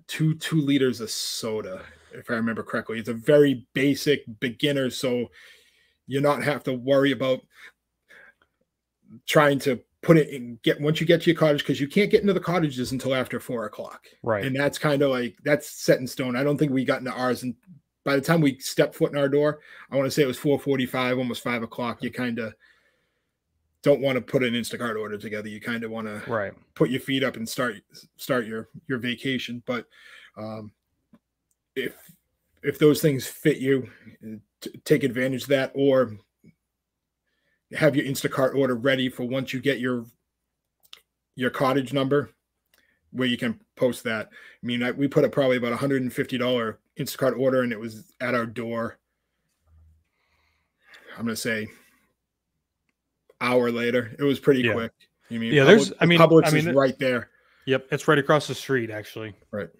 two liters of soda, if I remember correctly. It's a very basic beginner, so you're not have to worry about trying to put it in, once you get to your cottage, because you can't get into the cottages until after 4 o'clock. Right. And that's kind of like, that's set in stone. I don't think we got into ours. And by the time we stepped foot in our door, I want to say it was 4:45, almost 5 o'clock. You kind of don't want to put an Instacart order together. You kind of want to put your feet up and start your vacation. But if those things fit you, take advantage of that, or have your Instacart order ready for once you get your cottage number, where you can post that. I mean, we put up probably about $150 Instacart order, and it was at our door, I'm going to say, hour later. It was pretty quick. I mean, Publix is right there. Yep, it's right across the street, actually. Right.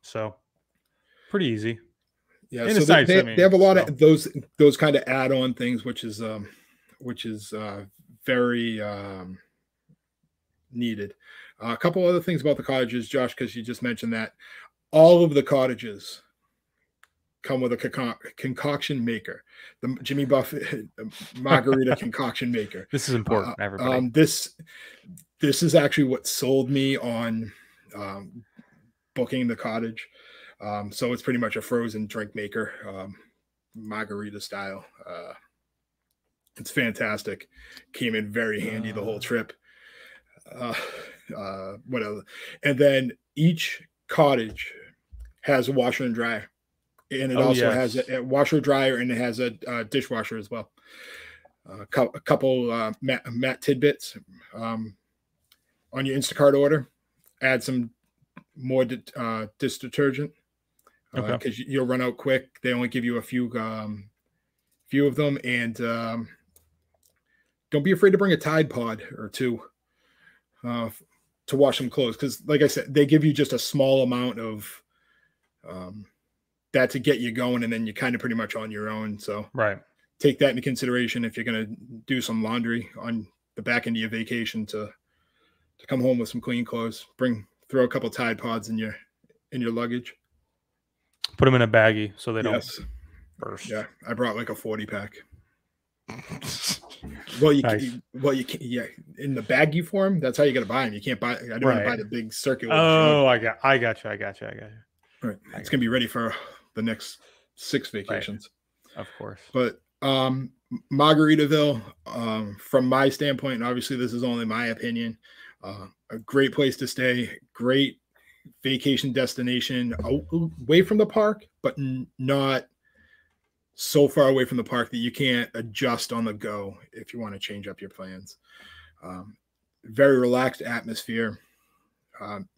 So pretty easy. Yeah, and so they have a lot of those kind of add-on things, which is very needed. A couple other things about the cottages, Josh, because you just mentioned that all of the cottages come with a concoction maker, the Jimmy Buffett margarita concoction maker. This is important, everybody. This is actually what sold me on booking the cottage. So it's pretty much a frozen drink maker, margarita style. It's fantastic. Came in very handy the whole trip. Whatever. And then each cottage has a washer and dryer, and it also has a washer dryer, and it has a dishwasher as well. A couple mat tidbits on your Instacart order. Add some more dish detergent because you'll run out quick. They only give you a few of them, and don't be afraid to bring a Tide Pod or two to wash some clothes, because like I said, they give you just a small amount of that to get you going, and then you're kind of pretty much on your own. So take that into consideration if you're going to do some laundry on the back end of your vacation, to come home with some clean clothes. Throw a couple Tide Pods in your luggage. Put them in a baggie so they don't burst. Yeah, I brought like a 40-pack. Well, you can, in the baggie form. That's how you got to buy them. You can't buy. I don't want to buy the big circular. Oh, I got you. Right, it's gonna be ready for the next 6 vacations, of course. But Margaritaville, from my standpoint, and obviously this is only my opinion, a great place to stay, great vacation destination, away from the park, but not so far away from the park that you can't adjust on the go if you want to change up your plans. Very relaxed atmosphere,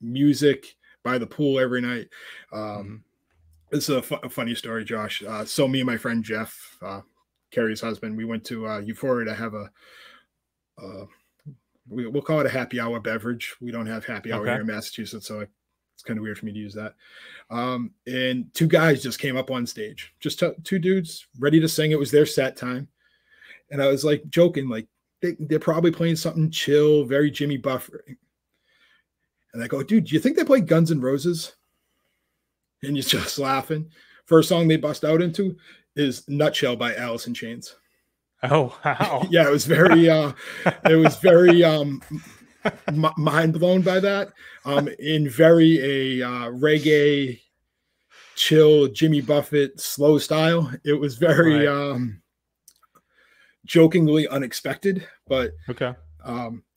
music by the pool every night. This is a funny story, Josh. So me and my friend Jeff, Carrie's husband, we went to Euphoria to have we'll call it a happy hour beverage. We don't have happy hour here in Massachusetts, so it's kind of weird for me to use that. And 2 guys just came up on stage, just 2 dudes ready to sing. It was their set time. And I was like joking, like they're probably playing something chill, very Jimmy Buffett. And I go, dude, do you think they play Guns N' Roses? And you're just laughing. First song they bust out into is Nutshell by Alice in Chains. Oh, wow. Yeah, it was very mind blown by that. In very reggae, chill, Jimmy Buffett, slow style. It was very jokingly unexpected, but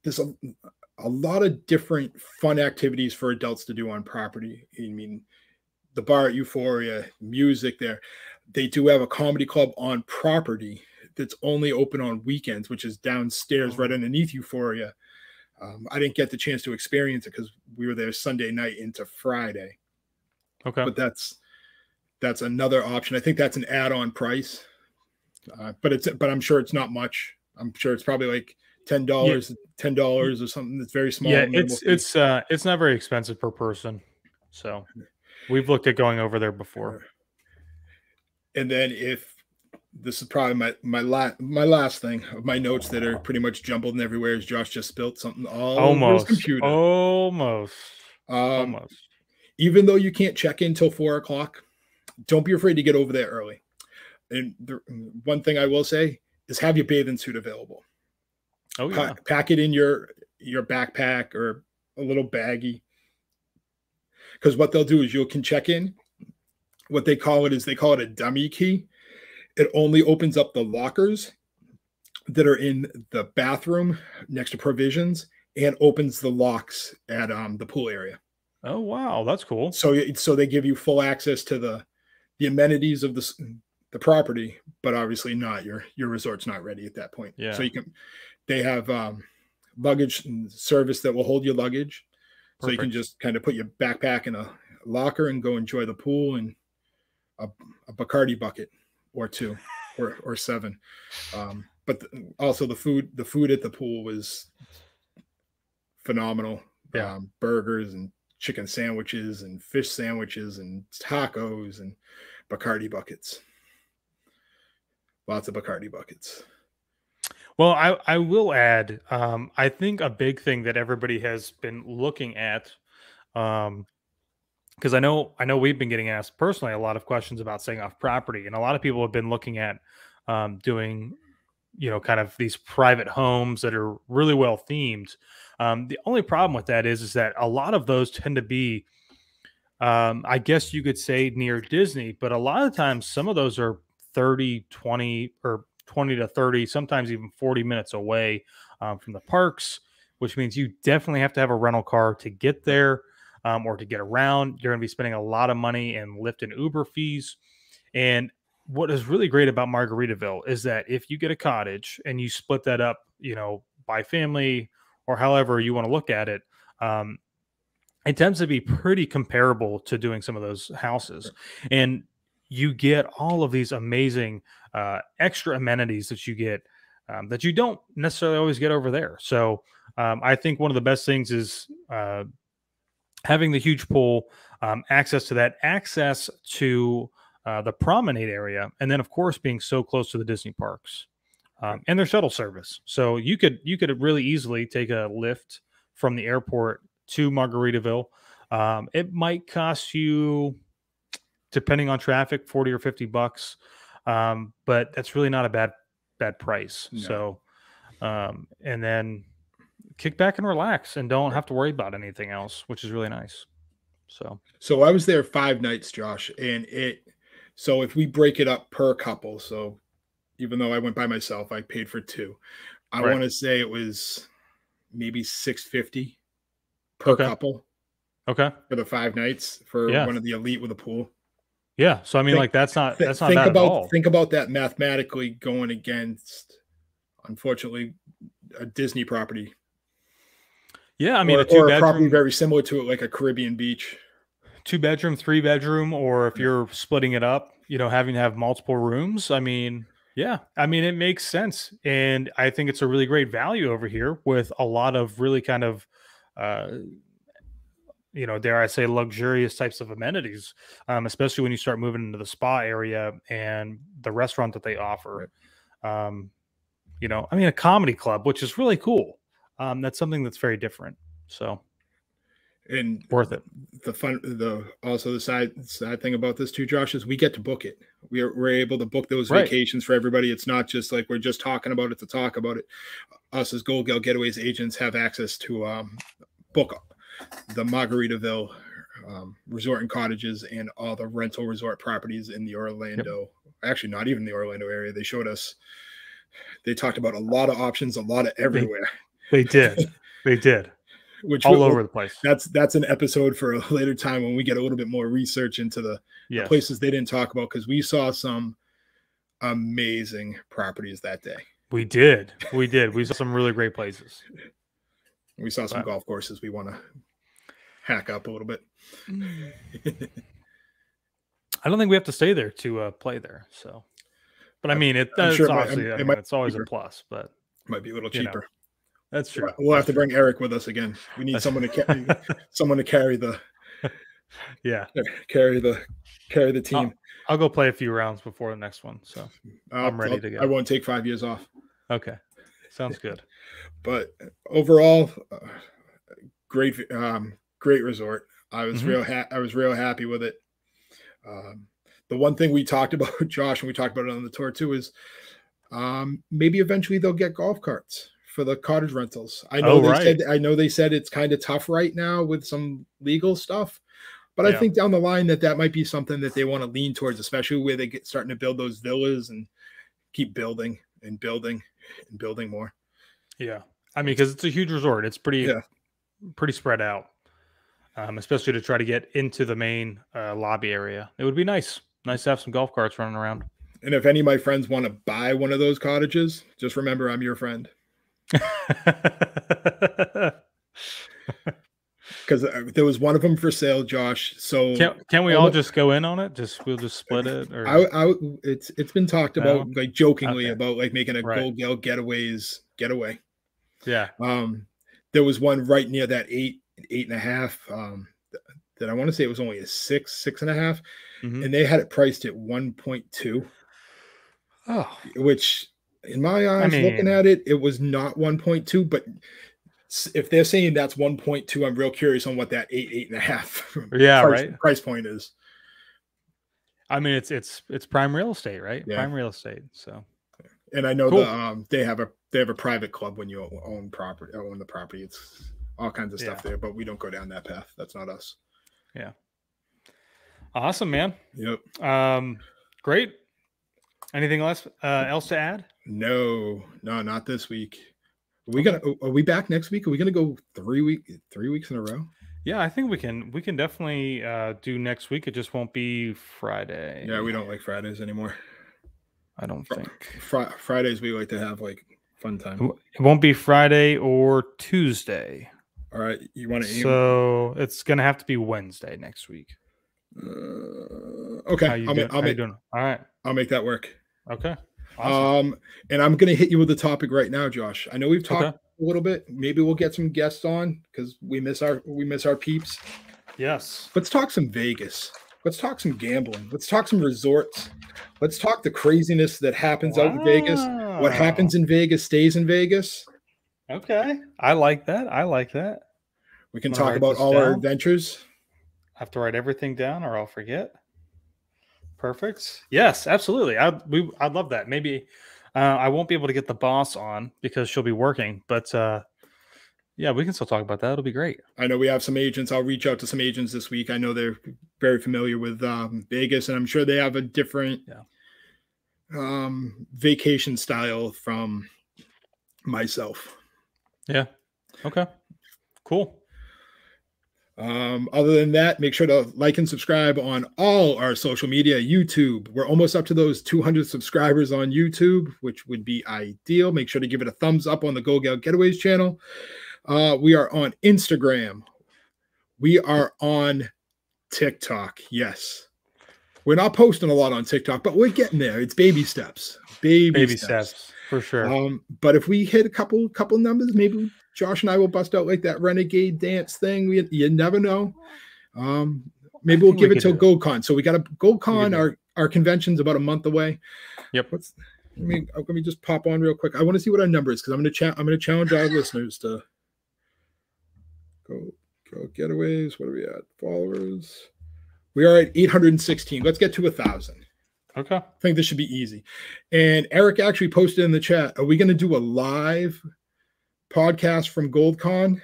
there's a lot of different fun activities for adults to do on property. I mean, the bar at Euphoria, music there. They do have a comedy club on property that's only open on weekends, which is downstairs right underneath Euphoria. I didn't get the chance to experience it because we were there Sunday night into Friday. But that's another option. I think that's an add-on price, but I'm sure it's not much. I'm sure it's probably like $10 or something that's very small. Yeah, it's not very expensive per person. So we've looked at going over there before. And then if this is probably my last thing of my notes that are pretty much jumbled and everywhere is Josh just spilled something all over his computer. Almost. Even though you can't check in till 4 o'clock, don't be afraid to get over there early. And the one thing I will say is have your bathing suit available. Oh yeah. Pack it in your backpack or a little baggie. Because what they'll do is you can check in. What they call it a dummy key. It only opens up the lockers that are in the bathroom next to provisions and opens the locks at the pool area. Oh wow, that's cool. So they give you full access to the amenities of the property, but obviously not your resort's not ready at that point. Yeah. So they have luggage service that will hold your luggage. Perfect. So you can just kind of put your backpack in a locker and go enjoy the pool and a Bacardi bucket or 2 or 7. But also the food at the pool was phenomenal. Yeah. Burgers and chicken sandwiches and fish sandwiches and tacos and Bacardi buckets. Lots of Bacardi buckets. Well, I will add, I think a big thing that everybody has been looking at, because I know we've been getting asked personally a lot of questions about staying off property, and a lot of people have been looking at doing, kind of these private homes that are really well themed. The only problem with that is that a lot of those tend to be, I guess you could say near Disney, but a lot of times some of those are 30, 20, or 20 to 30, sometimes even 40 minutes away from the parks, which means you definitely have to have a rental car to get there or to get around. You're going to be spending a lot of money in Lyft and Uber fees. And what is really great about Margaritaville is that if you get a cottage and you split that up, by family or however you want to look at it, it tends to be pretty comparable to doing some of those houses. And you get all of these amazing extra amenities that you get that you don't necessarily always get over there. So I think one of the best things is having the huge pool, access to that, access to the promenade area, and then of course being so close to the Disney parks and their shuttle service. So you could really easily take a lift from the airport to Margaritaville. It might cost you, depending on traffic, $40 or $50, but that's really not a bad price. No. So, and then kick back and relax, and don't have to worry about anything else, which is really nice. So I was there 5 nights, Josh, and so if we break it up per couple, so even though I went by myself, I paid for 2. I want to say it was maybe $650 per couple. Okay. For the 5 nights for one of the elite with a pool. Yeah. So I mean, that's not bad at all. Think about that mathematically going against, unfortunately, a Disney property. Yeah, I mean, or a property very similar to it, like a Caribbean beach. 2-bedroom, 3-bedroom, or if you're splitting it up, having to have multiple rooms. I mean, yeah, I mean, it makes sense, and I think it's a really great value over here with a lot of really kind of, dare I say, luxurious types of amenities, especially when you start moving into the spa area and the restaurant that they offer. I mean, a comedy club, which is really cool. That's something that's very different. So, and worth it. The side thing about this too, Josh, is we get to book it. We're able to book those vacations for everybody. It's not just like we're just talking about it to talk about it. Us as Goldgell Getaways agents have access to book the Margaritaville resort and cottages and all the rental resort properties in the Orlando. Yep. Actually, not even the Orlando area. They showed us. They talked about a lot of options, a lot of everywhere. They did. They did. Which all over the place. That's an episode for a later time when we get a little bit more research into the places they didn't talk about, because we saw some amazing properties that day. We did. We saw some really great places. We saw some golf courses we want to hack up a little bit. I don't think we have to stay there to play there. So, but I mean, it's obviously it's always a plus, but it might be a little cheaper. That's true. We'll have to bring Eric with us again. We need someone to carry the Yeah. carry the team. I'll go play a few rounds before the next one, so I'm ready to I go. won't take 5 years off. Okay, sounds good. But overall, great great resort. I was real happy with it. The one thing we talked about, Josh, and we talked about it on the tour too, is maybe eventually they'll get golf carts for the cottage rentals. I know they said it's kind of tough right now with some legal stuff, but I think down the line that might be something that they want to lean towards, especially where they get starting to build those villas and keep building and building and building more. Yeah, I mean, because it's a huge resort, it's pretty spread out, especially to try to get into the main lobby area. It would be nice to have some golf carts running around. And if any of my friends want to buy one of those cottages, just remember I'm your friend. Because there was one of them for sale, Josh. So can we all just go in on it? We'll just split it. Or it's been talked about like jokingly about like making a Goldgell Getaways getaway. Yeah. There was one right near that 8.5. That I want to say it was only a 6.5, and they had it priced at 1.2. Oh, which in my eyes, looking at it, it was not 1.2, but if they're saying that's 1.2, I'm real curious on what that 8.5 price point is. I mean, it's prime real estate, right? Yeah. Prime real estate. So, and I know they have a private club when you own the property. It's all kinds of stuff there, but we don't go down that path. That's not us. Yeah. Awesome, man. Yep. Great. Anything else to add? No, not this week. Are we back next week? Are we gonna go 3 weeks in a row? Yeah, I think we can definitely do next week. It just won't be Friday. Yeah, we don't like Fridays anymore. I don't think. Fridays we like to have like fun time. It won't be Friday or Tuesday. All right, you want to aim? So it's gonna have to be Wednesday next week. Okay, How you doing? All right, I'll make that work. Okay. Awesome. And I'm gonna hit you with the topic right now, Josh. I know we've talked a little bit. Maybe we'll get some guests on because we miss our peeps. Yes. Let's talk some Vegas. Let's talk some gambling. Let's talk some resorts. Let's talk the craziness that happens out in Vegas. What happens in Vegas stays in Vegas. Okay. I like that. We can talk about all our adventures. I have to write everything down or I'll forget. Perfect. Yes, absolutely. I'd love that. Maybe I won't be able to get the boss on because she'll be working, but yeah, we can still talk about that. It'll be great. I know we have some agents. I'll reach out to some agents this week. I know they're very familiar with Vegas, and I'm sure they have a different vacation style from myself. Yeah. Okay. Cool. Other than that, make sure to like and subscribe on all our social media. YouTube, we're almost up to those 200 subscribers on YouTube, which would be ideal. Make sure to give it a thumbs up on the Goldgell Getaways channel. We are on Instagram. We are on TikTok. Yes, we're not posting a lot on TikTok, but we're getting there. It's baby steps. Baby steps for sure. But if we hit a couple numbers, maybe Josh and I will bust out like that renegade dance thing. You never know. Maybe we'll give it till GoldCon. So we got a GoldCon. Our convention's about a month away. Yep. Let me just pop on real quick. I want to see what our number is because I'm going to challenge our listeners to go Getaways. What are we at? Followers. We are at 816. Let's get to 1,000. Okay. I think this should be easy. And Eric actually posted in the chat, are we going to do a live podcast from GoldCon?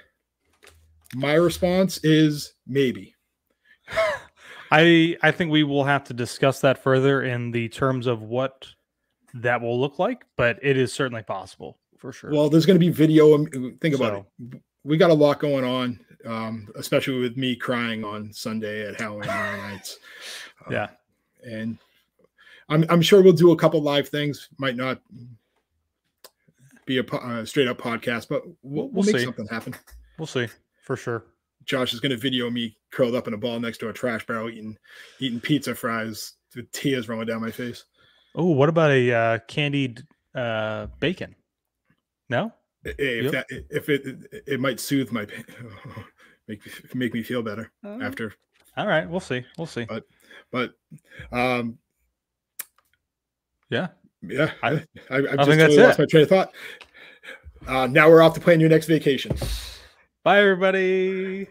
My response is maybe. I think we will have to discuss that further in the terms of what that will look like, but it is certainly possible for sure. Well, there's going to be video. Think about it. We got a lot going on, especially with me crying on Sunday at Halloween Horror Nights. Yeah. And I'm sure we'll do a couple live things. Might not be a straight up podcast, but we'll make something happen. We'll see for sure. Josh is going to video me curled up in a ball next to a trash barrel eating pizza fries with tears rolling down my face. Oh, what about a candied bacon? No. If it might soothe my pain, make me feel better after All right, we'll see. We'll see. But yeah, I I just think that's totally lost it. my train of thought. Now we're off to plan your next vacation. Bye, everybody.